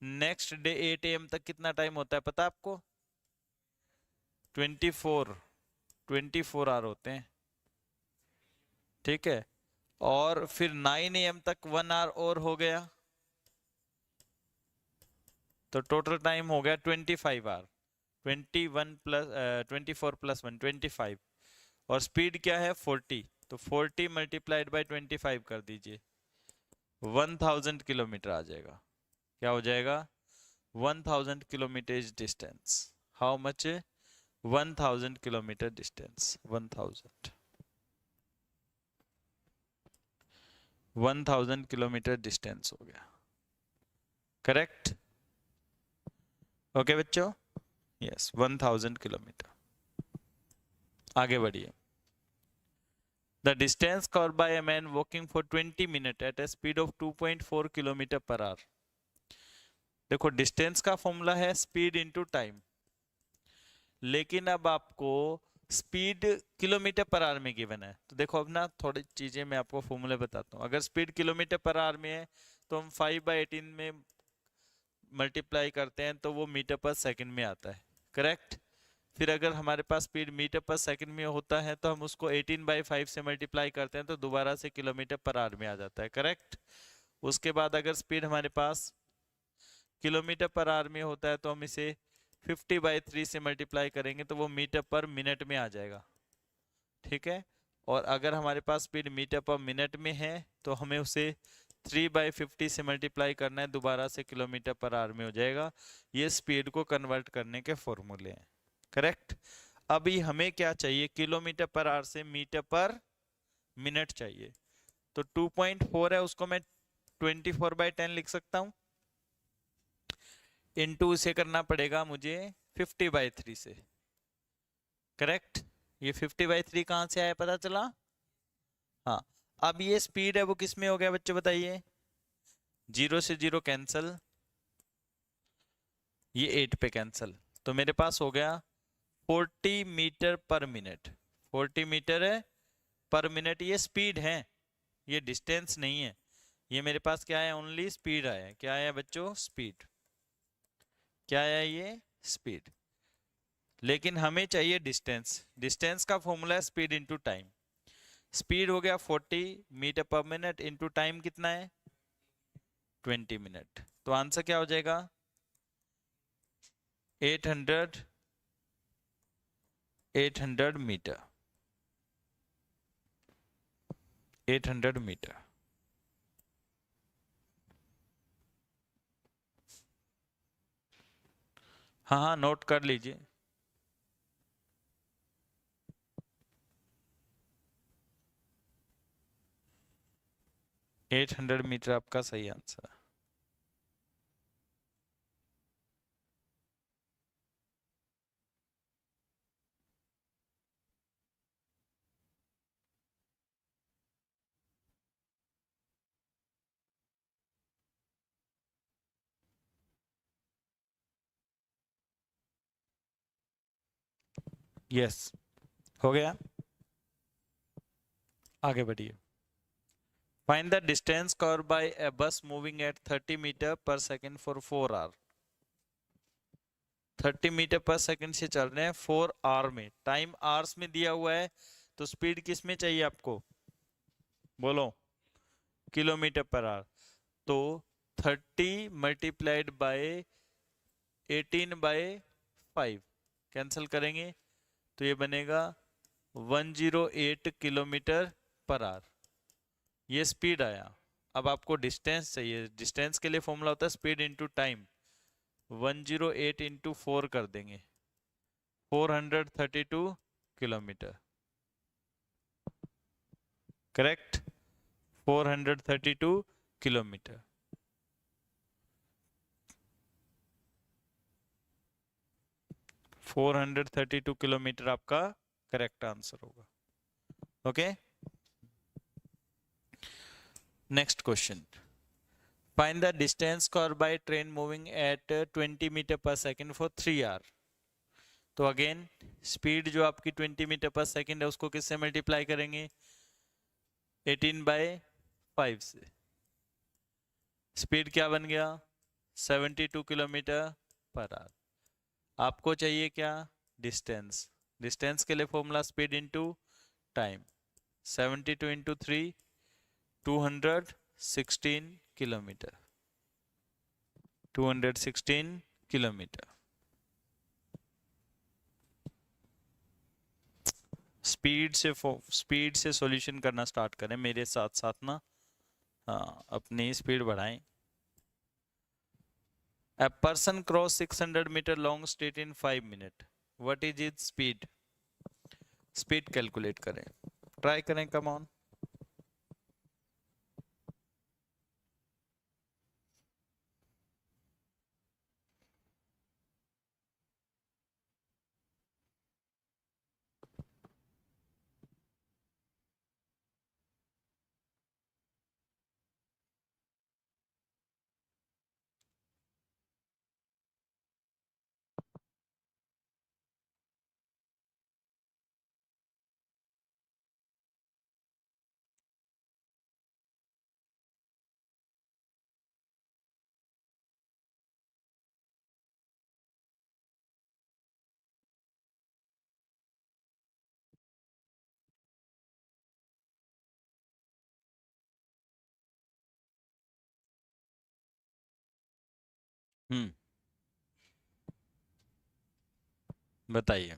नेक्स्ट डे 8 a.m. तक कितना टाइम होता है पता है आपको? 24 आवर होते हैं, ठीक है? और फिर 9 a.m. तक 1 आवर और हो गया, तो टोटल टाइम हो गया 25 आवर। 24 प्लस 1 25, और स्पीड क्या है? 40। तो 40 मल्टीप्लाइड बाई 25 कर दीजिए, 1000 किलोमीटर आ जाएगा। क्या हो जाएगा? 1000 kilometre is distance. How much? 1000 kilometre distance. 1000 kilometre distance हो गया, करेक्ट? ओके बच्चों, यस 1000 किलोमीटर। आगे बढ़िए। The distance covered by a man walking for 20 minutes at a speed of 2.4 kilometre per hour. देखो डिस्टेंस का फॉर्मूला है speed into time, लेकिन अब आपको स्पीड किलोमीटर पर आवर में गिवन है। तो देखो अब ना थोड़ी चीजें मैं आपको फॉर्मूले बताता हूँ। अगर स्पीड किलोमीटर पर आवर में है तो हम 5/18 में मल्टीप्लाई करते हैं तो वो मीटर पर सेकंड में आता है, करेक्ट? फिर अगर हमारे पास स्पीड मीटर पर सेकंड में होता है तो हम उसको 18/5 से मल्टीप्लाई करते हैं तो दोबारा से किलोमीटर पर आवर में आ जाता है, करेक्ट? उसके बाद अगर स्पीड हमारे पास किलोमीटर पर आवर में होता है तो हम इसे 50/3 से मल्टीप्लाई करेंगे तो वो मीटर पर मिनट में आ जाएगा, ठीक है? और अगर हमारे पास स्पीड मीटर पर मिनट में है तो हमें उसे 3/50 से मल्टीप्लाई करना है, दोबारा से किलोमीटर पर आवर में हो जाएगा। ये स्पीड को कन्वर्ट करने के फॉर्मूले हैं। करेक्ट। अभी हमें क्या चाहिए, किलोमीटर पर आवर से मीटर पर मिनट चाहिए। तो 2.4 है, उसको मैं 24/10 लिख सकता हूं। इनटू इसे करना पड़ेगा मुझे 50/3 से। करेक्ट। ये 50/3 कहां से आया पता चला? हाँ। अब ये स्पीड है वो किस में हो गया बच्चों बताइए? 0 से 0 कैंसल, ये 8 पे कैंसल, तो मेरे पास हो गया 40 मीटर पर मिनट। 40 मीटर है पर मिनट, ये स्पीड है, ये डिस्टेंस नहीं है। ये मेरे पास क्या है, ओनली स्पीड आया है। क्या आया बच्चों? स्पीड। क्या आया? ये स्पीड। लेकिन हमें चाहिए डिस्टेंस। डिस्टेंस का फॉर्मूला है स्पीड इंटू टाइम। स्पीड हो गया 40 मीटर पर मिनट, इंटू टाइम कितना है? 20 मिनट। तो आंसर क्या हो जाएगा? 800 मीटर। 800 मीटर। हाँ हाँ, नोट कर लीजिए। 800 मीटर आपका सही आंसर। यस, हो गया। आगे बढ़िए। Find the distance cover by a bus moving at 30 metre per second for 4 hour. 30 metre per second से चल रहे हैं 4 आवर में, टाइम आवर्स में दिया हुआ है, तो स्पीड किस में चाहिए आपको? बोलो। Kilometre per hour. तो 30 मल्टीप्लाइड बाय 18/5 कैंसिल करेंगे तो ये बनेगा 108 किलोमीटर पर आवर। ये स्पीड आया। अब आपको डिस्टेंस चाहिए। डिस्टेंस के लिए फॉर्मूला होता है स्पीड इंटू टाइम। 108 इंटू 4 कर देंगे, 432 किलोमीटर। करेक्ट। 432 किलोमीटर। 432 किलोमीटर आपका करेक्ट आंसर होगा। Okay, next question. Find the distance cover by train moving at 20 metre per second for 3 hour. तो अगेन स्पीड जो आपकी 20 मीटर पर सेकंड है उसको किससे मल्टीप्लाई करेंगे? 18/5 से। स्पीड क्या बन गया? 72 किलोमीटर पर आवर। आपको चाहिए क्या? डिस्टेंस। डिस्टेंस के लिए formula speed into time. 72 into 3, 216 kilometre. 216 kilometre. Speed से सॉल्यूशन करना स्टार्ट करें मेरे साथ साथ ना। हाँ, अपनी स्पीड बढ़ाएं। A person cross 600 meter long street in 5 minutes. What is its speed? Speed calculate करें, ट्राई करें, कम ऑन। हम्म, बताइए।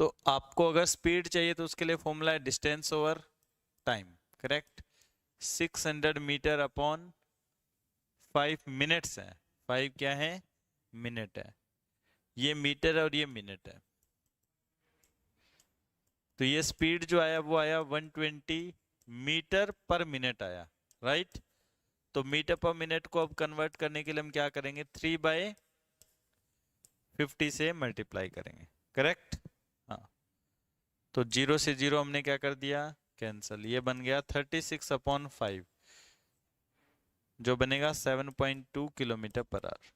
तो आपको अगर स्पीड चाहिए तो उसके लिए फॉर्मूला है distance over time, correct. 600 metre upon 5 minutes है, 5 क्या है, मिनट है, ये मीटर है और ये मिनट है। तो ये स्पीड जो आया वो आया 120 मीटर पर मिनट आया, राइट। तो मीटर पर मिनट को अब कन्वर्ट करने के लिए हम क्या करेंगे, 3/50 से मल्टीप्लाई करेंगे, करेक्ट। हाँ, तो 0 से 0 हमने क्या कर दिया, कैंसल। ये बन गया 36/5, जो बनेगा 7.2 किलोमीटर पर आवर,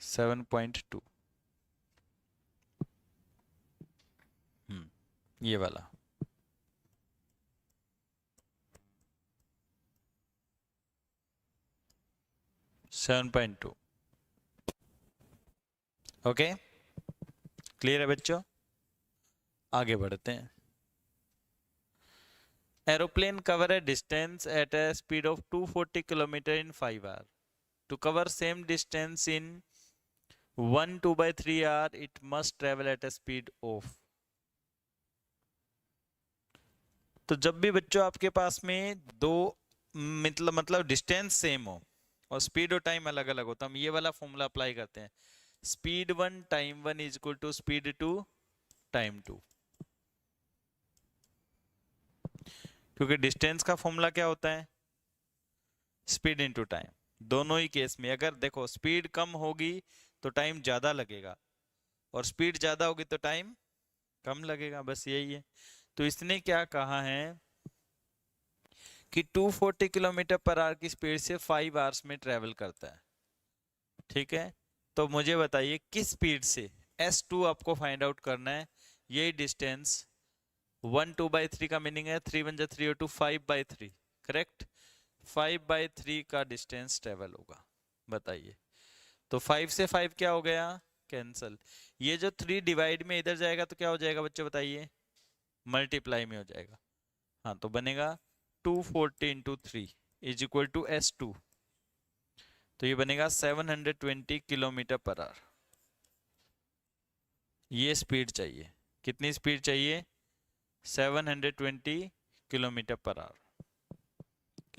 7.2। ये वाला। Seven point two. Okay, clear है बच्चों, आगे बढ़ते हैं। Aeroplane cover a distance at a speed of 240 kilometre in 5 hour. To cover same distance in 1/2/3 hour it must travel at a speed of. तो जब भी बच्चों आपके पास में दो मतलब डिस्टेंस सेम हो और स्पीड और टाइम अलग अलग हो, तो हम ये वाला फॉर्मूला अप्लाई करते हैं, speed 1 time 1 is equal to speed 2 time 2। क्योंकि डिस्टेंस का फॉर्मूला क्या होता है, स्पीड इनटू टाइम। दोनों ही केस में अगर देखो स्पीड कम होगी तो टाइम ज्यादा लगेगा, और स्पीड ज्यादा होगी तो टाइम कम लगेगा, बस यही है। तो इसने क्या कहा है कि 240 किलोमीटर पर आवर की स्पीड से 5 आवर्स में ट्रेवल करता है, ठीक है। तो मुझे बताइए किस स्पीड से, S2 आपको फाइंड आउट करना है। यही डिस्टेंस 1/2/3 का मीनिंग है 3 1 3 और 2 5/3, करेक्ट। 5/3 का डिस्टेंस ट्रेवल होगा, बताइए। तो 5 से 5 क्या हो गया, कैंसल। ये जो 3 डिवाइड में इधर जाएगा तो क्या हो जाएगा बच्चों, बताइए, मल्टीप्लाई में हो जाएगा। हाँ, तो बनेगा 240 into 3 is equal to S2। तो ये बनेगा 720 किलोमीटर पर आवर। ये स्पीड चाहिए, कितनी स्पीड चाहिए, 720 किलोमीटर पर आवर।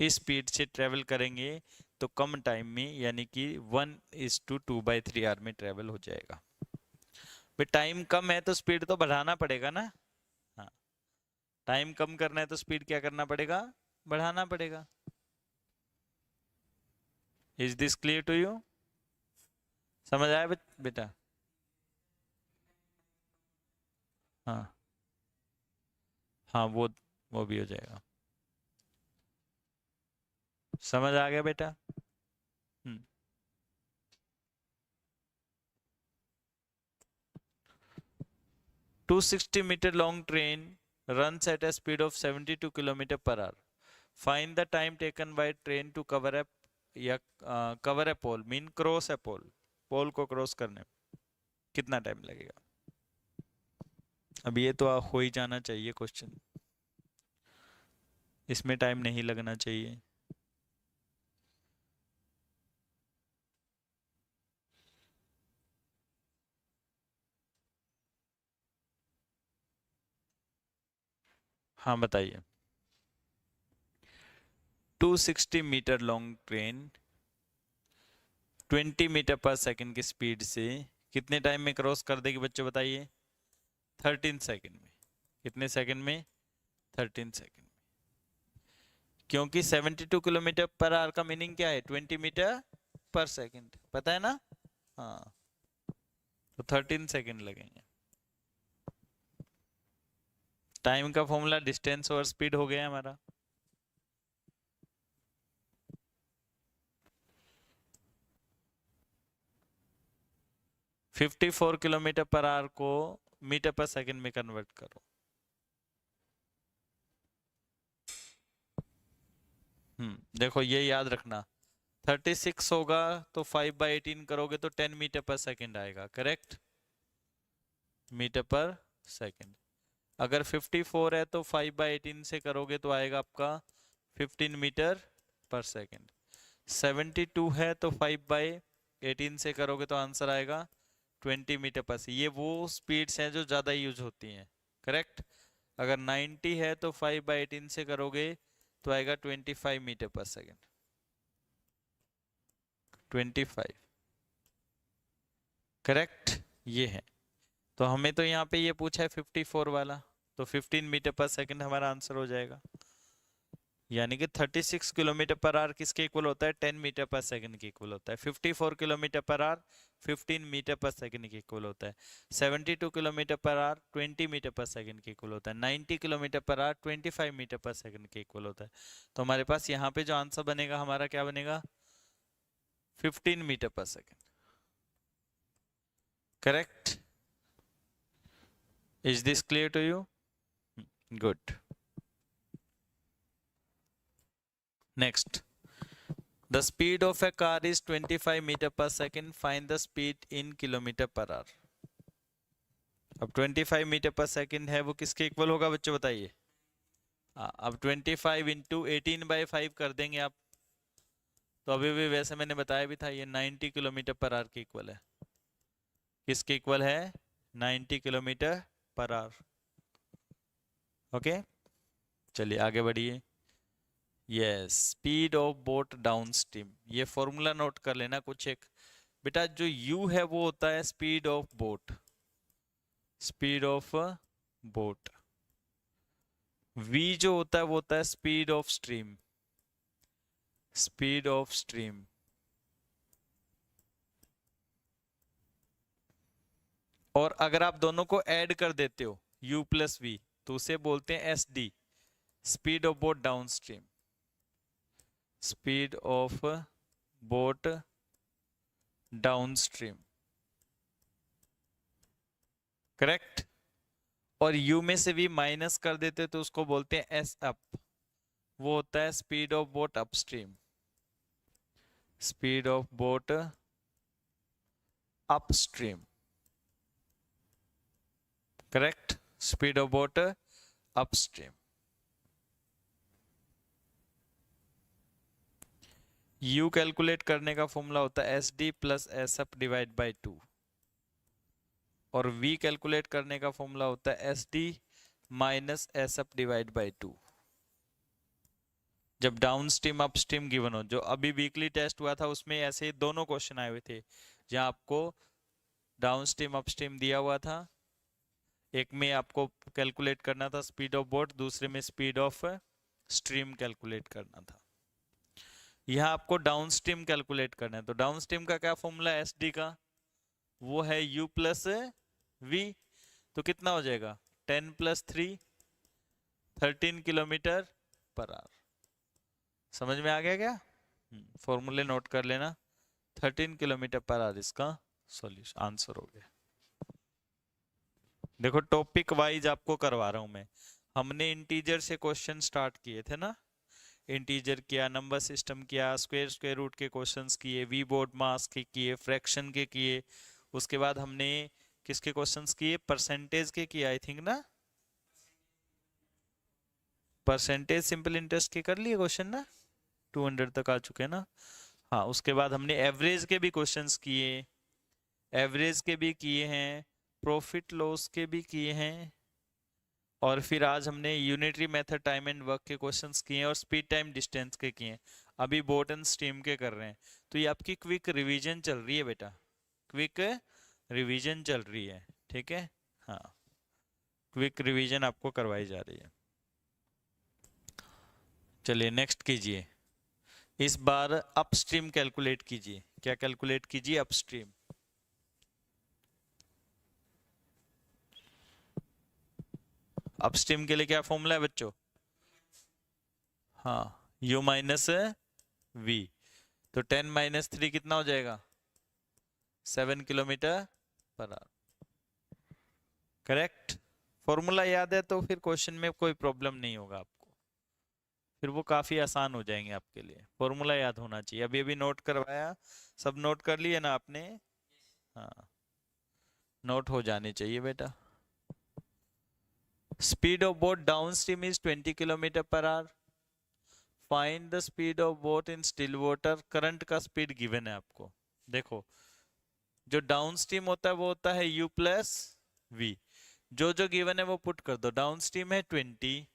इस स्पीड से ट्रेवल करेंगे तो कम टाइम में, यानी कि 1:2/3 आवर में ट्रेवल हो जाएगा। भाई टाइम कम है तो स्पीड तो बढ़ाना पड़ेगा ना। हाँ, टाइम कम करना है तो स्पीड क्या करना पड़ेगा, बढ़ाना पड़ेगा। Is this clear to you, समझ आया बेटा। हाँ हाँ, वो भी हो जाएगा, समझ आ गया बेटा। 260 meter long train runs at a speed of 72 kilometer per hour. Find the time taken by train to cover a या cover a pole, mean cross a pole, पोल को क्रॉस करने में कितना टाइम लगेगा। अब ये तो हो ही जाना चाहिए क्वेश्चन, इसमें टाइम नहीं लगना चाहिए। हाँ बताइए। 260 metre long train 20 metre per second की स्पीड से कितने टाइम में क्रॉस कर देगी बच्चों, बताइए। 13 सेकंड में। कितने सेकंड में, 13 सेकंड में। क्योंकि 72 किलोमीटर पर आवर का मीनिंग क्या है, 20 मीटर पर सेकंड, पता है ना। हाँ, तो 13 सेकंड लगेंगे। टाइम का फॉर्मूला डिस्टेंस और स्पीड हो गया हमारा। फिफ्टी 54 किलोमीटर पर आवर को मीटर पर सेकंड में कन्वर्ट करो। देखो ये याद रखना, 36 होगा तो 5/18 करोगे तो 10 मीटर पर सेकंड आएगा, करेक्ट, मीटर पर सेकंड। अगर 54 है तो 5/18 से करोगे तो आएगा आपका 15 मीटर पर सेकंड। 72 है तो 5/18 से करोगे तो आंसर आएगा 20 मीटर पर सेकेंड, ये वो स्पीड्स हैं जो ज़्यादा यूज होती हैं, करेक्ट। अगर 90 है तो 5/18 से करोगे तो आएगा 25 मीटर पर सेकेंड, 25, करेक्ट। ये है, तो हमें तो यहाँ पे ये पूछा है 54 वाला, तो 15 मीटर पर सेकेंड हमारा आंसर हो जाएगा। यानी कि 36 किलोमीटर पर आवर किसके इक्वल होता है, 10 मीटर पर सेकंड के इक्वल होता है। 54 kilometre per hour 15 metre per second के इक्वल होता है। 72 kilometre per hour 20 metre per second के इक्वल होता है। 90 kilometre per hour 25 metre per second के इक्वल होता है। तो हमारे पास यहाँ पे जो आंसर बनेगा हमारा क्या बनेगा, 15 metre per second, correct. Is this clear to you? Good. Next, the speed of a car is 25 meter per second. Find the speed in kilometer per hour. अब 25 मीटर पर सेकंड है, वो किसके equal होगा बच्चों बताइए? अब 25 into 18/5 कर देंगे आप, तो अभी भी वैसे मैंने बताया भी था ये 90 किलोमीटर पर आवर के इक्वल है। किसके इक्वल है? 90 किलोमीटर पर आवर। ओके, चलिए आगे बढ़िए। Yes, speed of boat down stream, ये फॉर्मूला नोट कर लेना कुछ एक बेटा। जो u है वो होता है speed of boat, speed of boat. v जो होता है वो होता है speed of stream, speed of stream. और अगर आप दोनों को ऐड कर देते हो u प्लस v तो उसे बोलते हैं sd, speed of boat down stream, speed of boat down stream, correct. और u में से v माइनस कर देते तो उसको बोलते हैं एस अप, वो होता है speed of boat upstream, speed of boat upstream, correct, speed of boat upstream. u calculate करने का फॉर्मूला होता है S D plus S up divide by 2, और v कैलकुलेट करने का फॉर्मूला होता है S D minus S up divide by 2। जब down stream up stream given हो, जो अभी वीकली टेस्ट हुआ था उसमें ऐसे दोनों क्वेश्चन आए हुए थे, जहां आपको डाउन स्ट्रीम अप स्ट्रीम दिया हुआ था, एक में आपको कैलकुलेट करना था स्पीड ऑफ बोट, दूसरे में स्पीड ऑफ स्ट्रीम कैलकुलेट करना था। यहाँ आपको डाउन स्ट्रीम कैलकुलेट करना है, तो डाउन स्ट्रीम का क्या फॉर्मूला है एस डी का, वो है u प्लस वी। तो कितना हो जाएगा 10 + 3 13 किलोमीटर पर आवर। समझ में आ गया क्या? फॉर्मूले नोट कर लेना, 13 किलोमीटर पर आवर इसका सॉल्यूशन आंसर हो गया। देखो टॉपिक वाइज आपको करवा रहा हूं मैं। हमने इंटीजर से क्वेश्चन स्टार्ट किए थे ना, इंटीजर किया, नंबर सिस्टम किया, स्क्वायर रूट के क्वेश्चंस किए, वी बोर्ड मास के किए, फ्रैक्शन के किए, उसके बाद हमने किसके क्वेश्चंस किए, परसेंटेज के किए आई थिंक ना, परसेंटेज सिंपल इंटरेस्ट के कर लिए क्वेश्चन ना, 200 तक आ चुके हैं ना। हाँ, उसके बाद हमने एवरेज के भी क्वेश्चंस किए, एवरेज के भी किए हैं, प्रॉफिट लॉस के भी किए हैं, और फिर आज हमने unitary method time and work के क्वेश्चंस किए हैं, और स्पीड टाइम डिस्टेंस के किए हैं। अभी बोट एंड स्ट्रीम के कर रहे हैं। तो ये आपकी क्विक रिवीजन चल रही है बेटा, क्विक रिवीजन चल रही है, ठीक है। हाँ, क्विक रिवीजन आपको करवाई जा रही है। चलिए नेक्स्ट कीजिए, इस बार अपस्ट्रीम कैलकुलेट कीजिए। क्या कैलकुलेट कीजिए? अपस्ट्रीम। अपस्ट्रीम के लिए क्या फॉर्मूला है बच्चों? हाँ, u माइनस v, तो 10 - 3 कितना हो जाएगा? 7 kilometre per hour, correct. Formula याद है तो फिर क्वेश्चन में कोई प्रॉब्लम नहीं होगा आपको, फिर वो काफी आसान हो जाएंगे आपके लिए। फॉर्मूला याद होना चाहिए। अभी अभी नोट करवाया, सब नोट कर लिए ना आपने? हाँ, नोट हो जाने चाहिए बेटा। Speed of boat down stream is 20 kilometre per hour. Find the speed of boat in still water. Current का स्पीड गिवन है आपको। देखो जो डाउन स्ट्रीम होता है वो होता है u प्लस v। जो जो गिवन है वो पुट कर दो। डाउन स्ट्रीम है 20,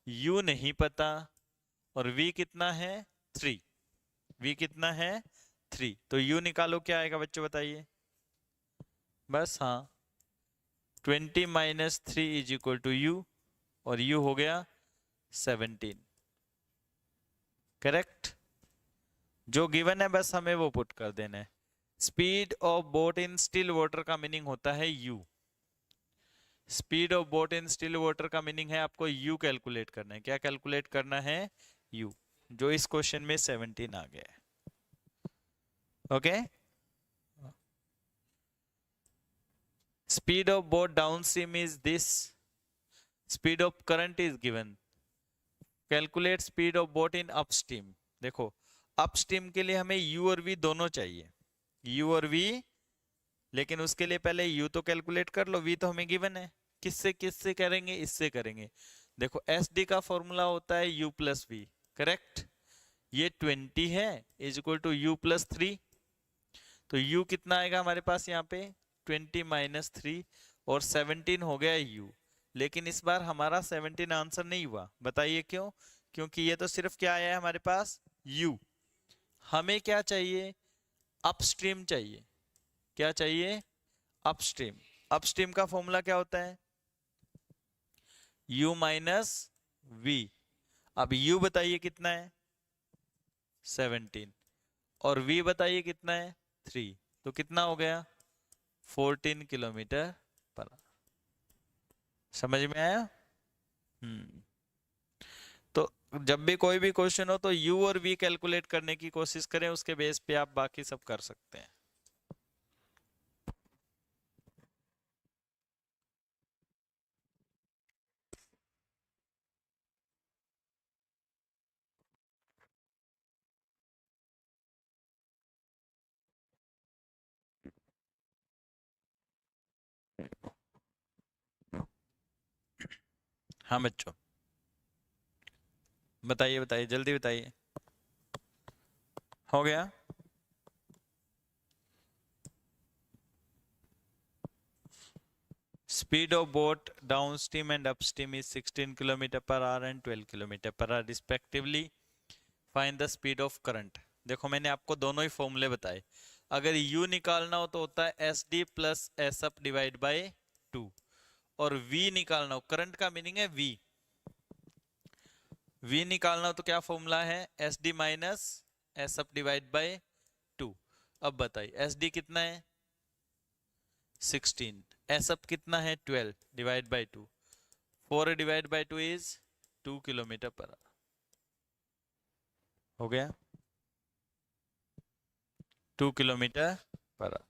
u नहीं पता, और v कितना है 3। v कितना है 3, तो u निकालो, क्या आएगा बच्चों बताइए। बस हाँ, 20 minus 3 is equal to u, और u हो गया 17। करेक्ट। जो गिवन है बस हमें वो पुट कर देना है। Speed of boat in still water का मीनिंग होता है u। Speed of boat in still water का मीनिंग है आपको u कैलकुलेट करना है। क्या कैलकुलेट करना है? u, जो इस क्वेश्चन में 17 आ गया है। Okay. Speed of boat downstream is this, speed of current is given, calculate speed of boat in upstream. देखो अपस्ट्रीम के लिए हमें u और v दोनों चाहिए, u और v, लेकिन उसके लिए पहले u तो कैलकुलेट कर लो, v तो हमें गिवन है। किससे किससे करेंगे? इससे करेंगे। देखो SD का फॉर्मूला होता है u प्लस v। करेक्ट। ये 20 है is equal to u plus 3, तो u कितना आएगा हमारे पास यहाँ पे 20 माइनस 3, और 17 हो गया u। लेकिन इस बार हमारा 17 आंसर नहीं हुआ, बताइए क्यों? क्योंकि ये तो सिर्फ क्या आया है हमारे पास u। हमें क्या चाहिए? अपस्ट्रीम चाहिए। क्या चाहिए? अपस्ट्रीम। अपस्ट्रीम का फॉर्मूला क्या होता है? u minus v। अब u बताइए कितना है? 17, और v बताइए कितना है? 3, तो कितना हो गया? 14 किलोमीटर पर आवर। समझ में आया? तो जब भी कोई भी क्वेश्चन हो तो u और v कैलकुलेट करने की कोशिश करें, उसके बेस पे आप बाकी सब कर सकते हैं। हाँ बच्चों, बताइए बताइए, जल्दी बताइए। हो गया? Speed of boat downstream and upstream is 16 km per hour and 12 km per hour respectively. Find the speed of current. देखो मैंने आपको दोनों ही फॉर्मूले बताए। अगर u निकालना हो तो होता है S D plus S up divide by 2, और v निकालना हो, करंट का मीनिंग है v, v निकालना हो तो क्या फॉर्मूला है? S D minus S up divide by 2। अब बताइए एस डी कितना है? 16, एस अप कितना है? 12 divide by 2, 4 divide by 2 is 2 kilometre per hour. हो गया 2 किलोमीटर पर आवर।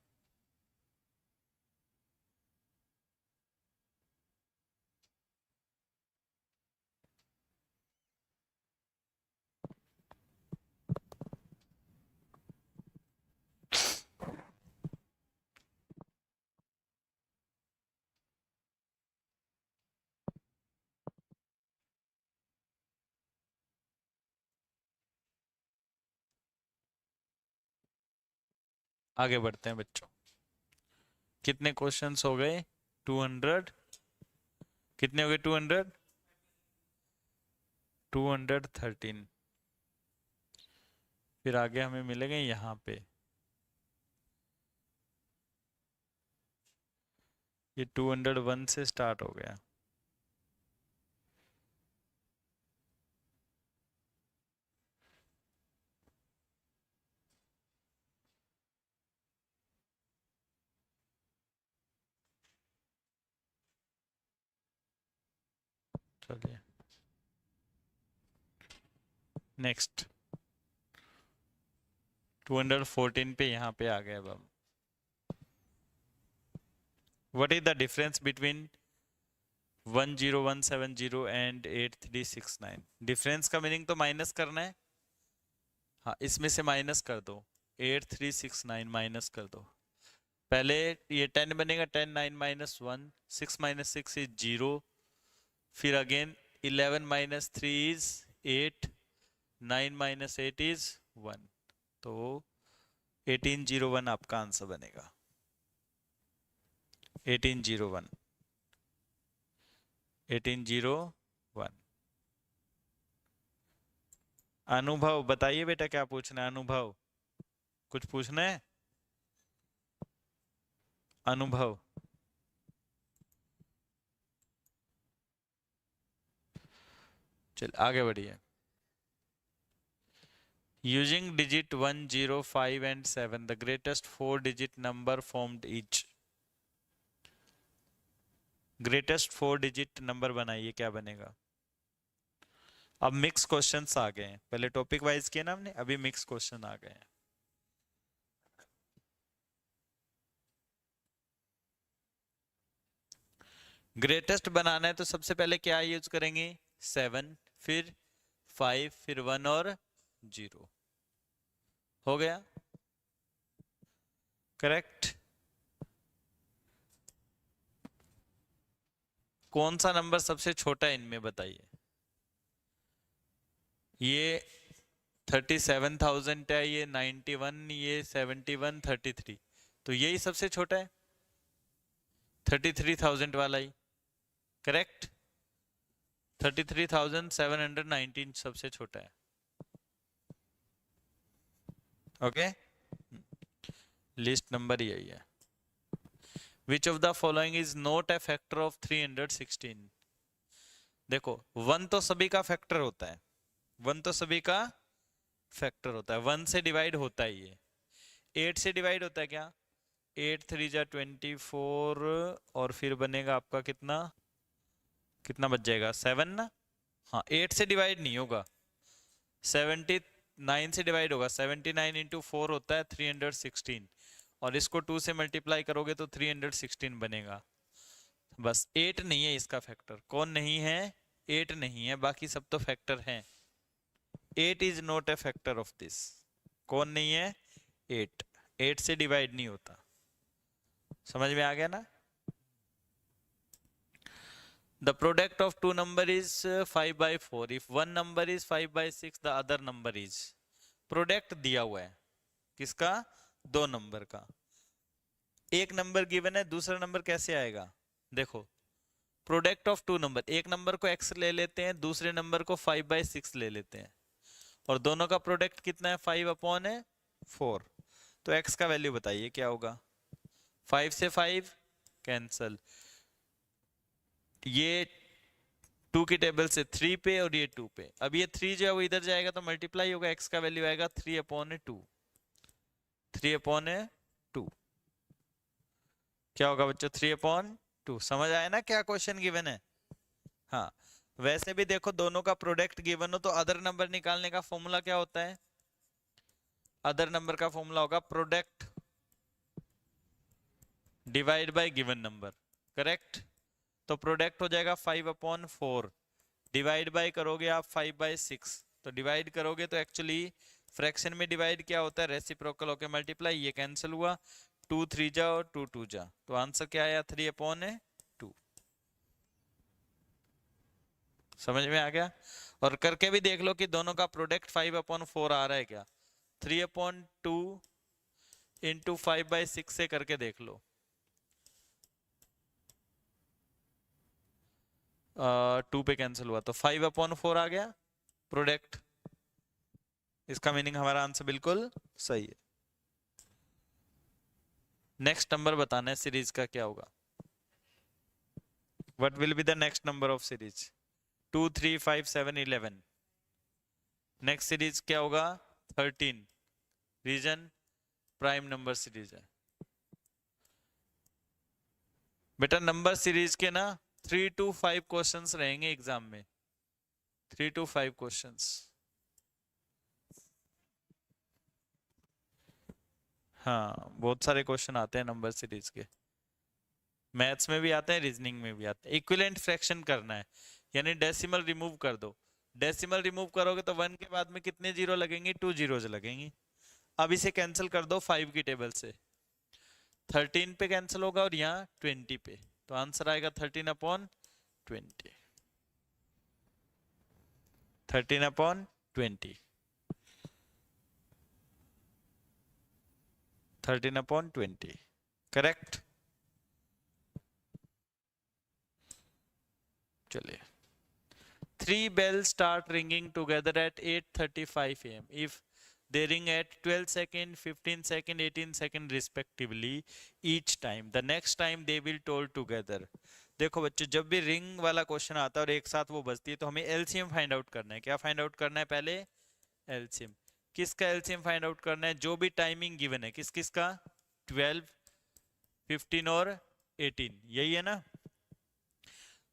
आगे बढ़ते हैं बच्चों। कितने क्वेश्चंस हो गए? 200। कितने हो गए? 200, 213। फिर आगे हमें मिलेंगे यहाँ पे। ये 201 से स्टार्ट हो गया। चलिए नेक्स्ट 214 पे यहाँ पे आ गए। अब हम what is the difference between 10170 and 8369? Difference का मीनिंग तो माइनस करना है। हाँ, इसमें से माइनस कर दो, 8369 माइनस कर दो। पहले ये 10 बनेगा, 10 9 माइनस 1, 6 माइनस 6 इज 0, फिर again 11 minus 3 is 8, 9 minus 8 is 1, तो 1801 आपका आंसर बनेगा। 1801। 1801। अनुभव बताइए बेटा, क्या पूछना है? अनुभव, कुछ पूछना है? अनुभव। चल आगे बढ़िए। Using digit 1, 0, 5 and 7, the greatest 4-digit number formed each. Greatest 4-digit number बनाइए, क्या बनेगा? अब मिक्स क्वेश्चंस आ गए हैं, पहले टॉपिक वाइज किए ना हमने, अभी मिक्स क्वेश्चन आ गए हैं। ग्रेटेस्ट बनाना है तो सबसे पहले क्या यूज करेंगे? 7, फिर 5, फिर 1 और 0। हो गया? करेक्ट। कौन सा नंबर सबसे छोटा है इनमें बताइए? ये 37,000 है, ये 91, ये 71, 33, तो यही सबसे छोटा है, 33,000 वाला ही। करेक्ट। 33,719 सबसे छोटा है। ओके, लिस्ट नंबर यही है। Which of the following is not a factor of 316? देखो 1 तो सभी का फैक्टर होता है, 1 तो सभी का फैक्टर होता है, 1 से डिवाइड होता ही है। 8 से डिवाइड होता है क्या? 8 3 जा 24, और फिर बनेगा आपका कितना, कितना बच जाएगा? 7 ना। हाँ, 8 से डिवाइड नहीं होगा, 79 से डिवाइड होगा। 79 इंटू 4 होता है 316, और इसको 2 से मल्टीप्लाई करोगे तो 316 बनेगा। बस 8 नहीं है इसका फैक्टर। कौन नहीं है? 8 नहीं है, बाकी सब तो फैक्टर हैं। 8 is not a factor of this. कौन नहीं है? 8। 8 से डिवाइड नहीं होता। समझ में आ गया ना? The product of two number is 5/4. If one number is 5/6, the other number is. Product दिया हुआ है किसका? 2 नंबर का। एक नंबर गिवन है, दूसरा नंबर कैसे आएगा? देखो, प्रोडक्ट ऑफ 2 नंबर, एक नंबर को x ले लेते हैं, दूसरे नंबर को 5/6 ले लेते हैं, और दोनों का प्रोडक्ट कितना है? 5/4। तो x का वैल्यू बताइए क्या होगा? 5 से 5 कैंसल, ये 2 की टेबल से 3 पे और ये 2 पे। अब ये 3 जो है वो इधर जाएगा तो मल्टीप्लाई होगा, x का वैल्यू आएगा 3/2। 3/2 क्या होगा बच्चों? 3/2। समझ आया ना क्या क्वेश्चन गिवन है? हाँ, वैसे भी देखो, दोनों का प्रोडक्ट गिवन हो तो अदर नंबर निकालने का फॉर्मूला क्या होता है? अदर नंबर का फॉर्मूला होगा product divide by given number. Correct. तो प्रोडक्ट हो जाएगा 5/4, डिवाइड बाय करोगे आप 5/6, तो डिवाइड करोगे तो एक्चुअली फ्रैक्शन में डिवाइड क्या होता है? रेसिप्रोकल होके मल्टीप्लाई। ये कैंसिल हुआ, 2 3 जा और 2 2 जा, तो आंसर क्या आया? 3/2। समझ में आ गया? और करके भी देख लो कि दोनों का प्रोडक्ट 5/4 आ रहा है क्या? 3/2 इंटू 5/6 से करके देख लो। 2 पे कैंसिल हुआ तो 5/4 आ गया प्रोडक्ट। इसका मीनिंग हमारा आंसर बिल्कुल सही है। नेक्स्ट नंबर बताना है सीरीज का क्या होगा? What will be the next number of series? 2 3 5 7 11। Next series क्या होगा? 13। रीजन प्राइम नंबर सीरीज है। बेटा नंबर सीरीज के ना 3 to 5 क्वेश्चंस रहेंगे एग्जाम में, 3 to 5 क्वेश्चंस। हाँ, बहुत सारे क्वेश्चन आते हैं नंबर सीरीज के, मैथ्स में भी आते हैं, रीजनिंग में भी आते हैं। इक्विवेलेंट फ्रैक्शन करना है, यानी डेसिमल रिमूव कर दो। डेसिमल रिमूव करोगे तो 1 के बाद में कितने जीरो लगेंगी? 2 जीरोज लगेंगी। अब इसे कैंसिल कर दो 5 की टेबल से, 13 पे कैंसिल होगा और यहाँ 20 पे, तो आंसर आएगा 13/20। 13/20। 13/20, करेक्ट। चलिए, 3 bells start ringing together at 8:35 a.m. If they ring at 12 second, 15 second, 18 second respectively each time, the next time they will toll together. देखो बच्चों, जब भी रिंग वाला क्वेश्चन आता है और एक साथ वो बजती है तो हमें एलसीएम फाइंड आउट करना है। क्या फाइंड आउट करना है? पहले एलसीएम। किसका एलसीएम फाइंड आउट करना है? जो भी टाइमिंग गिवन है, किस किस का? 12, 15 और 18, यही है ना।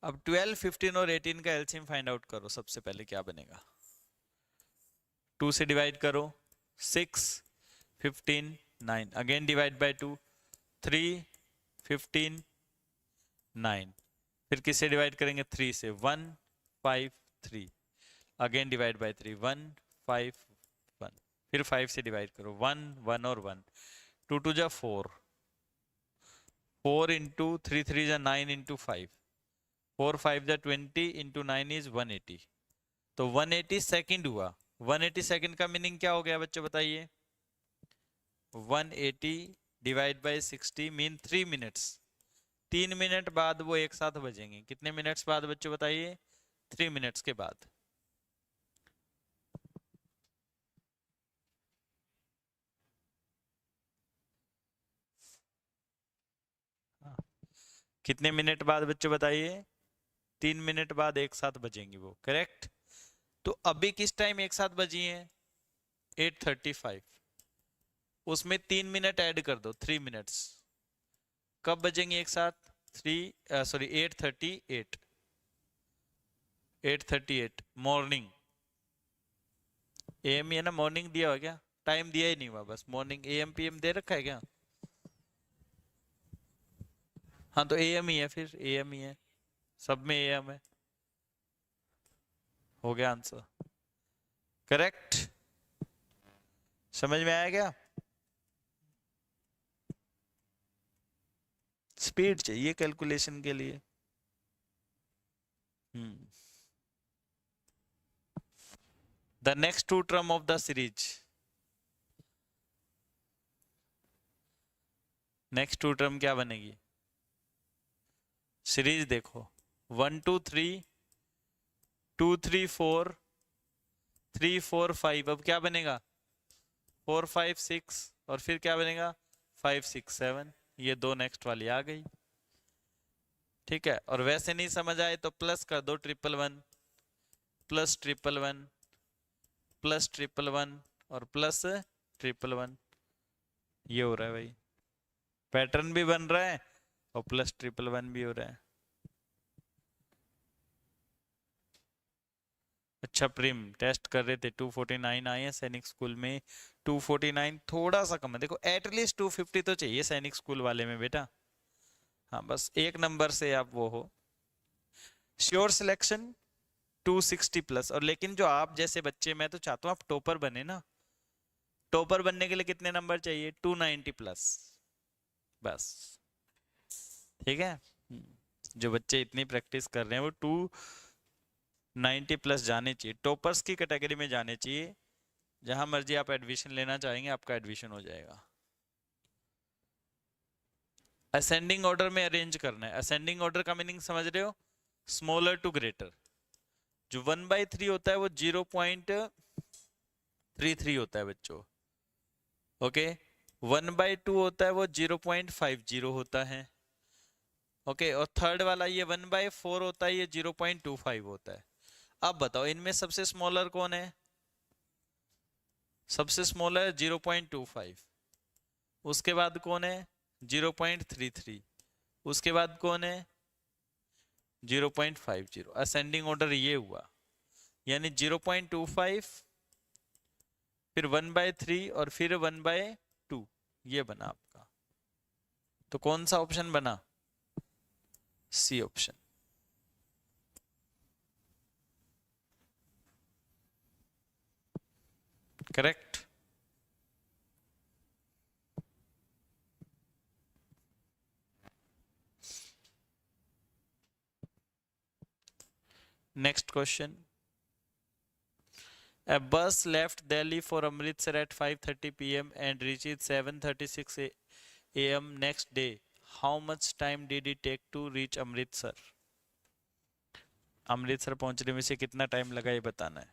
अब 12, 15 और 18 का एलसीएम फाइंड आउट करो। सबसे पहले क्या बनेगा? 2 से डिवाइड करो, 6, 15, 9, अगेन डिवाइड बाय 2, 3, 15, 9, फिर किससे डिवाइड करेंगे? 3 से, 1, 5, 3, अगेन डिवाइड बाय 3, 1, 5, 1, फिर 5 से डिवाइड करो, 1, 1 और 1, 2 2 जा 4, 4 इंटू 3 3 जा 9 इंटू 5, 4 5 जा 20 इंटू 9 इज 180। तो 180 सेकंड हुआ। 180 सेकंड का मीनिंग क्या हो गया बच्चों बताइए? 180 divide by 60 mean 3 minutes. 3 minute बाद वो एक साथ बजेंगे। कितने मिनट्स बाद बच्चों बताइए? 3 मिनट्स के बाद। कितने मिनट बाद बच्चों बताइए? 3 मिनट बाद एक साथ बजेंगी वो, करेक्ट। तो अभी किस टाइम एक साथ बजी हैं? 8:35। उसमें 3 मिनट ऐड कर दो, 3 मिनट्स। कब बजेंगे एक साथ? 8:38, 8:38 मॉर्निंग। एएम ही है ना, मॉर्निंग दिया हुआ क्या? टाइम दिया ही नहीं हुआ, बस मॉर्निंग। एएम पीएम दे रखा है क्या? हाँ तो एएम ही है, फिर एएम ही है, सब में एएम है। हो गया आंसर, करेक्ट। समझ में आया क्या? स्पीड चाहिए कैलकुलेशन के लिए। The next two term of the series, next two term क्या बनेगी? सीरीज देखो, 1 2 3, 2 3 4, 3 4 5, अब क्या बनेगा? 4 5 6, और फिर क्या बनेगा? 5 6 7। ये दो नेक्स्ट वाली आ गई, ठीक है। और वैसे नहीं समझ आए तो प्लस कर दो, 111 प्लस 111 प्लस 111 और प्लस 111। ये हो रहा है भाई, पैटर्न भी बन रहा है और प्लस 111 भी हो रहा है। अच्छा प्रिम, टेस्ट कर रहे थे, 249 आए हैं सैनिक स्कूल में। 249 थोड़ा सा कम है, देखो एटलीस्ट 250 तो चाहिए सैनिक स्कूल वाले में बेटा। हाँ बस एक नंबर से आप वो हो। Sure selection 260 plus. और लेकिन जो आप जैसे बच्चे, मैं तो चाहता हूँ आप टॉपर बने ना। टॉपर बनने के लिए कितने नंबर चाहिए? 290 प्लस, बस, ठीक है। जो बच्चे इतनी प्रैक्टिस कर रहे हैं वो 290 प्लस जाने चाहिए, टॉपर्स की कैटेगरी में जाने चाहिए। जहां मर्जी आप एडमिशन लेना चाहेंगे आपका एडमिशन हो जाएगा। असेंडिंग ऑर्डर में अरेंज करना है। असेंडिंग ऑर्डर का मीनिंग समझ रहे हो? Smaller to greater. जो 1/3 होता है वो 0.33 होता है बच्चों, ओके। 1/2 होता है वो 0.50 होता है, ओके। और थर्ड वाला ये 1/4 होता है, ये 0.25 होता है। अब बताओ इनमें सबसे स्मॉलर कौन है? सबसे स्मॉलर 0.25। उसके बाद कौन है? 0.33। उसके बाद कौन है? 0.50। असेंडिंग ऑर्डर ये हुआ, यानी 0.25, फिर 1/3 और फिर 1/2, ये बना आपका। तो कौन सा ऑप्शन बना? C option, correct. Next question, A bus left Delhi for Amritsar at 5:30 p.m. and reached 7:36 a.m. next day. How much time did it take to reach Amritsar? Amritsar पहुंचने में से कितना टाइम लगा ये बताना है।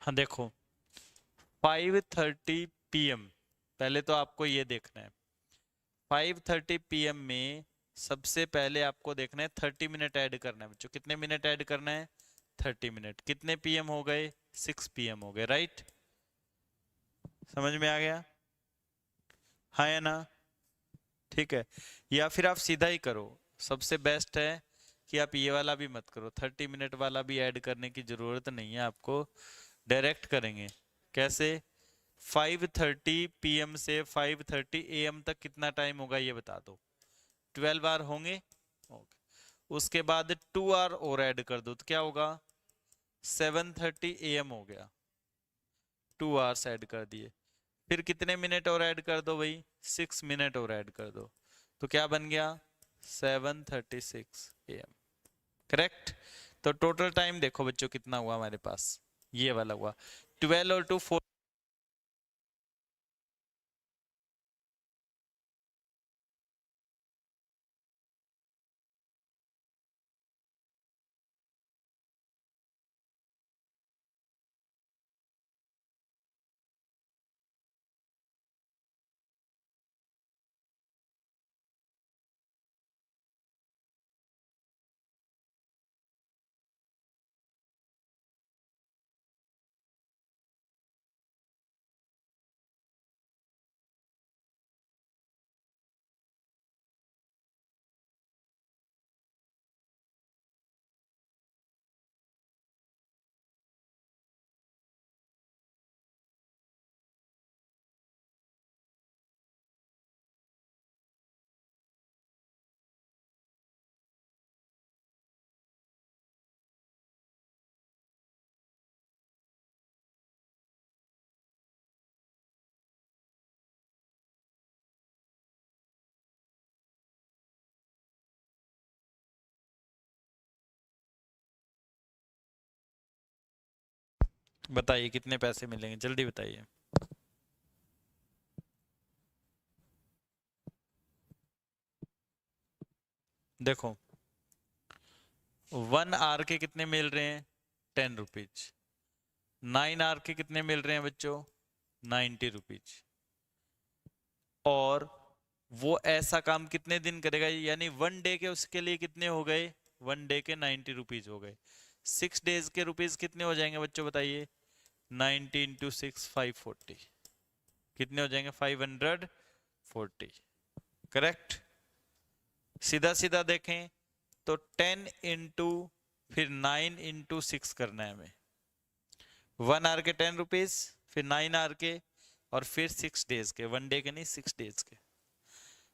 हाँ देखो 5:30 PM, पहले तो आपको ये देखना है 5:30 PM में सबसे पहले आपको देखना है 30 मिनट ऐड करना है बच्चों। कितने मिनट ऐड करना है? 30 मिनट। कितने PM हो गए? 6 PM हो गए, राइट? समझ में आ गया? हाँ या ना? ठीक है। या फिर आप सीधा ही करो, सबसे बेस्ट है कि आप ये वाला भी मत करो, 30 मिनट वाला भी ऐड करने की जरूरत नहीं है आपको, डायरेक्ट करेंगे। कैसे? 5:30 PM से 5:30 AM तक कितना टाइम होगा ये बता दो। 12 आवर होंगे। ओके, उसके बाद 2 आवर और ऐड कर दो तो क्या होगा? 7:30 AM हो गया। 2 आवर्स ऐड कर दिए। फिर कितने मिनट और ऐड कर दो भाई? 6 मिनट और ऐड कर दो तो क्या बन गया? 7:36 AM। करेक्ट। तो टोटल टाइम देखो बच्चों कितना हुआ हमारे पास, ये वाला हुआ 12 और 2 4। बताइए कितने पैसे मिलेंगे, जल्दी बताइए। देखो 1 आवर के कितने मिल रहे हैं? 10 रुपीज। 9 आवर के कितने मिल रहे हैं बच्चों? 90 रुपीज। और वो ऐसा काम कितने दिन करेगा, यानी 1 डे के उसके लिए कितने हो गए? 1 डे के 90 रुपीज हो गए। 6 डेज के रुपीज कितने हो जाएंगे बच्चों बताइए? 90 इंटू 6 540। कितने हो जाएंगे? 540। करेक्ट। सीधा सीधा देखें तो 10 इंटू फिर 9 इंटू 6 करना है हमें। 1 आवर के 10 रुपीज, फिर 9 आवर के, और फिर 6 डेज के। 1 डे के नहीं, 6 डेज के।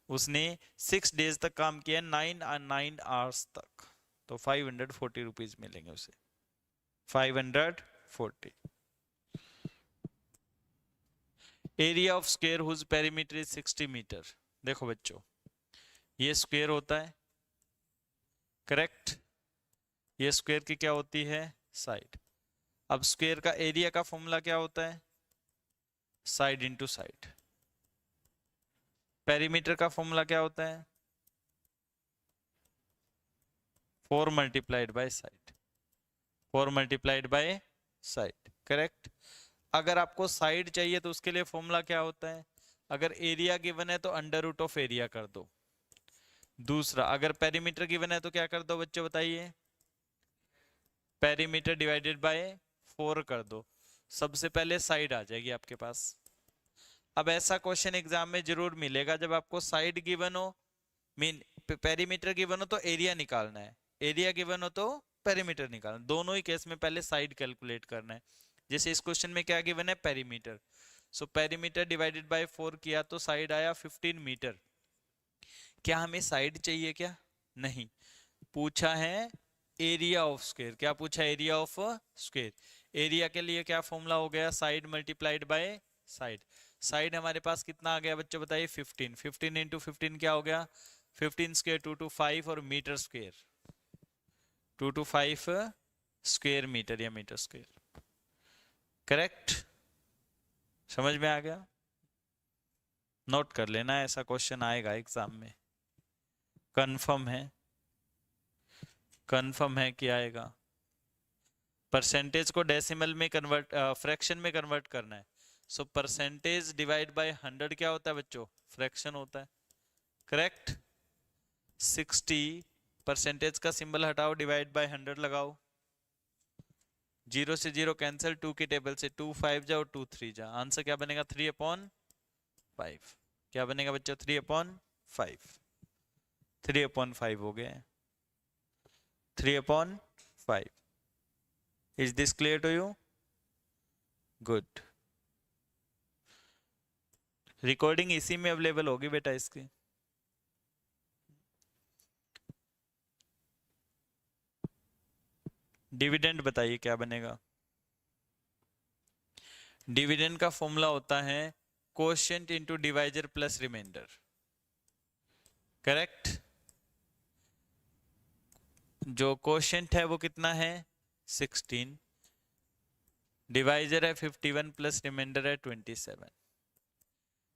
उसने 6 डेज तक काम किया, 9 आवर्स तक, तो 540 रुपीज मिलेंगे उसे। 540। Area of square whose perimeter is 60 metre. देखो बच्चों ये स्क्वायर होता है, करेक्ट? ये स्क्वायर की क्या होती है? साइड। अब स्क्वायर का एरिया का फॉर्मूला क्या होता है? Side into side. पेरीमीटर का फॉर्मूला क्या होता है? 4 multiplied by side. 4 multiplied by side, correct? अगर आपको साइड चाहिए तो उसके लिए फॉर्मूला क्या होता है? अगर एरिया गिवन है तो अंडर रूट ऑफ एरिया कर दो। दूसरा, अगर पेरीमीटर गिवन है तो क्या कर दो बच्चों बताइए? पेरीमीटर डिवाइडेड बाय 4 कर दो। सबसे पहले साइड आ जाएगी आपके पास। अब ऐसा क्वेश्चन एग्जाम में जरूर मिलेगा जब आपको साइड गिवन हो, मीन पेरीमीटर गिवन हो तो एरिया निकालना है, एरिया गिवन हो तो पेरीमीटर निकालना। दोनों ही केस में पहले साइड कैलकुलेट करना है। जैसे इस क्वेश्चन में क्या गिवन है? Perimeter. So perimeter divided by 4 किया तो साइड आया 15 मीटर। क्या हमें साइड चाहिए क्या? नहीं, पूछा है एरिया ऑफ स्क्वायर। क्या पूछा? Area of square. एरिया के लिए क्या फॉर्मूला हो गया? Side multiplied by side. Side हमारे पास कितना आ गया बच्चों बताइए? 15। 15 इंटू 15 क्या हो गया? 15 स्क्वायर 2 टू 5 और metre square 2 to 5 square metre या मीटर स्क्वायर। करेक्ट? समझ में आ गया? नोट कर लेना, ऐसा क्वेश्चन आएगा एग्जाम में, कंफर्म है, कंफर्म है कि आएगा। परसेंटेज को डेसिमल में कन्वर्ट, फ्रैक्शन में कन्वर्ट करना है। सो परसेंटेज डिवाइड बाय 100 क्या होता है बच्चों? फ्रैक्शन होता है। करेक्ट? 60 परसेंटेज का सिंबल हटाओ, डिवाइड बाय 100 लगाओ, 0 से 0 कैंसिल, 2 की टेबल से 2 5 जा और 2 3 जा, आंसर क्या बनेगा? 3/5। क्या बनेगा बच्चों? 3/5। 3/5 हो गया, 3/5। Is this clear to you? Good. Recording इसी में अवेलेबल होगी बेटा इसकी। डिविडेंड बताइए क्या बनेगा? डिविडेंड का फॉर्मूला होता है quotient into divisor plus remainder. Correct? जो कोशेंट है वो कितना है? 16, डिवाइजर है 51 प्लस रिमाइंडर है 27।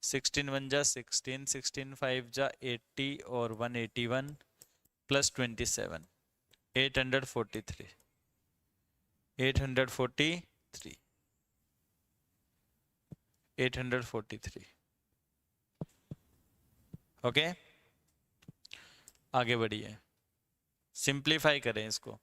16 1 जा 16, 16 5 जा 80 और 181 प्लस 27, 843, 843, 843। ओके, आगे बढ़िए, सिंप्लीफाई करें इसको।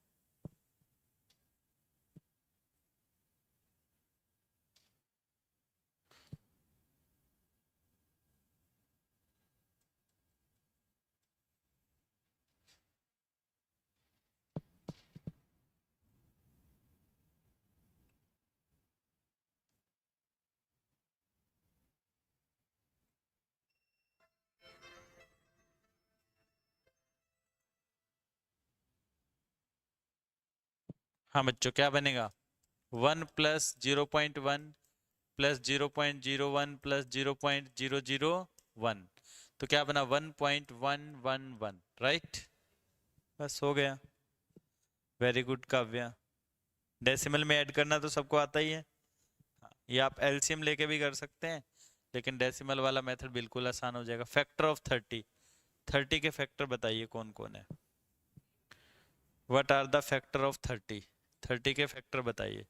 हाँ बच्चों, क्या बनेगा? 1 प्लस 0.1 प्लस 0.01 प्लस 0.001, तो क्या बना? 1.111। राइट? बस हो गया। Very good Kavya. डेसिमल में ऐड करना तो सबको आता ही है। ये आप एलसीएम लेके भी कर सकते हैं, लेकिन डेसिमल वाला मेथड बिल्कुल आसान हो जाएगा। फैक्टर ऑफ 30, 30 के फैक्टर बताइए कौन कौन है? What are the factor of 30? 30 के फैक्टर बताइए।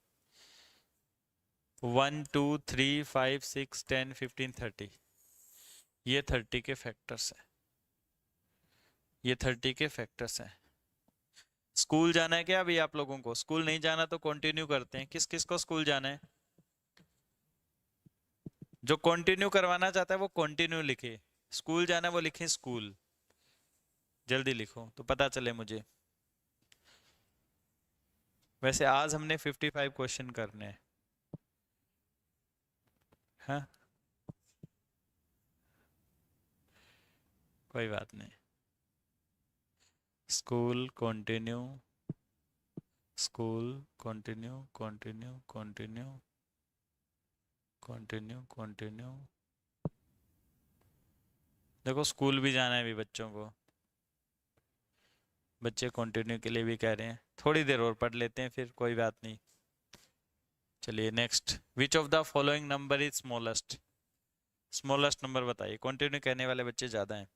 1 2 3 5 6 10 15 30, ये 30 के फैक्टर्स हैं, ये 30 के फैक्टर्स हैं। स्कूल जाना है क्या अभी आप लोगों को? स्कूल नहीं जाना तो कंटिन्यू करते हैं। किस किस को स्कूल जाना है? जो कंटिन्यू करवाना चाहता है वो कंटिन्यू लिखे, स्कूल जाना है वो लिखे स्कूल। जल्दी लिखो तो पता चले मुझे। वैसे आज हमने 55 क्वेश्चन करने हैं। हाँ, कोई बात नहीं। School continue, school continue, continue continue continue continue. देखो स्कूल भी जाना है अभी बच्चों को, बच्चे कंटिन्यू के लिए भी कह रहे हैं। थोड़ी देर और पढ़ लेते हैं फिर, कोई बात नहीं। चलिए next, which of the following number is smallest? Smallest number बताइए, कंटिन्यू कहने वाले बच्चे ज्यादा हैं।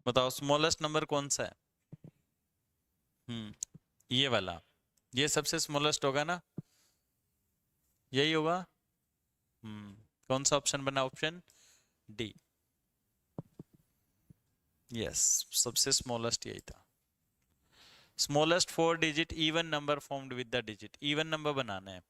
बताओ स्मॉलेस्ट नंबर कौन सा है? ये वाला, ये सबसे स्मॉलेस्ट होगा ना, यही होगा। कौन सा ऑप्शन बना? Option D. यस, सबसे स्मॉलेस्ट यही था। Smallest 4 digit even number formed with the digit, even number बनाना है,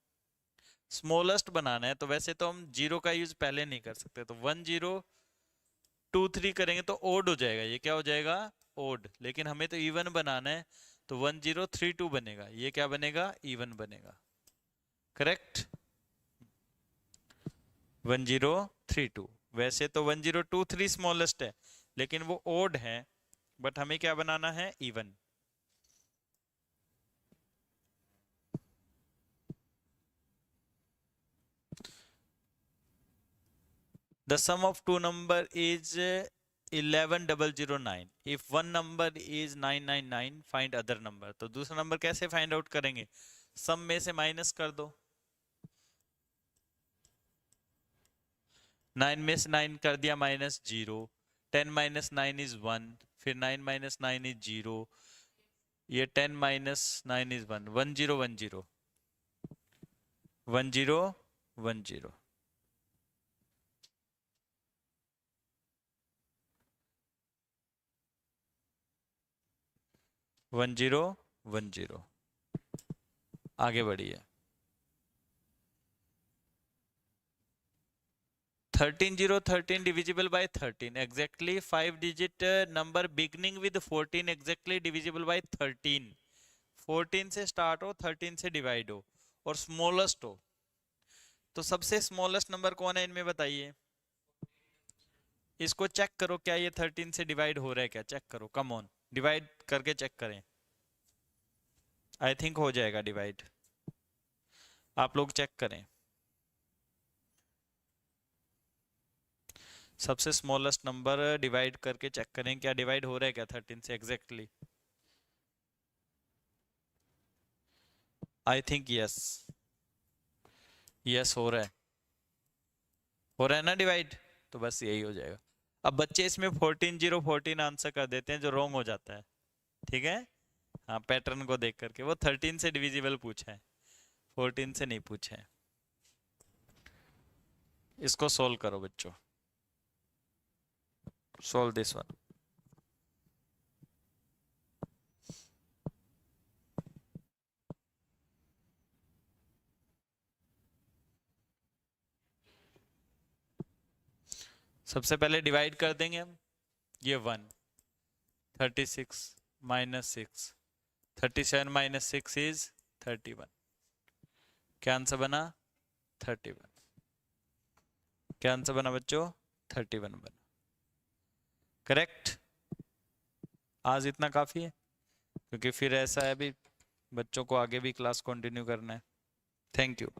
स्मॉलेस्ट बनाना है। तो वैसे तो हम जीरो का यूज पहले नहीं कर सकते, तो 1023 करेंगे तो ओड हो जाएगा, ये क्या हो जाएगा, ओड। लेकिन हमें तो इवन बनाना है, तो 1032 बनेगा, ये क्या बनेगा, इवन बनेगा। करेक्ट, 1032। वैसे तो 1023 स्मॉलेस्ट है, लेकिन वो ओड है, बट हमें क्या बनाना है, even. The sum of two number is 11009. If one number is 999, find other number. तो दूसरा नंबर कैसे फाइंड आउट करेंगे, सम में से माइनस कर दो, 9 में से 9 कर दिया माइनस 0, 10 माइनस 9 इज 1, फिर 9 माइनस 9 इज 0, ये 10 माइनस 9 इज 1, 1010 1010 1010। आगे बढ़िए। 13013 divisible by 13, exactly 5 digit number beginning with 14 exactly divisible by 13। 14 से स्टार्ट हो, 13 से डिवाइड हो और स्मॉलेस्ट हो। तो सबसे स्मॉलेस्ट नंबर कौन है इनमें बताइए, इसको चेक करो, क्या ये 13 से डिवाइड हो रहा है क्या, चेक करो, कम ऑन, डिवाइड करके चेक करें। आई थिंक हो जाएगा डिवाइड, आप लोग चेक करें। सबसे स्मॉलेस्ट नंबर डिवाइड करके चेक करें, क्या डिवाइड हो रहा है क्या 13 से exactly. I think yes, yes हो रहा है, हो रहा है ना डिवाइड, तो बस यही हो जाएगा। अब बच्चे इसमें 14014 आंसर कर देते हैं, जो रॉन्ग हो जाता है, ठीक है। हाँ, पैटर्न को देख करके, वो 13 से डिविजिबल पूछा है, 14 से नहीं पूछा है। इसको सोल्व करो बच्चों, सोल्व दिस वन। सबसे पहले डिवाइड कर देंगे हम, ये 1, 36 माइनस 6, 37 माइनस 6 इज 31। क्या आंसर बना, 31। क्या आंसर बना बच्चों, 31 बना। करेक्ट। आज इतना काफी है, क्योंकि फिर ऐसा है अभी बच्चों को आगे भी क्लास कंटिन्यू करना है। Thank you.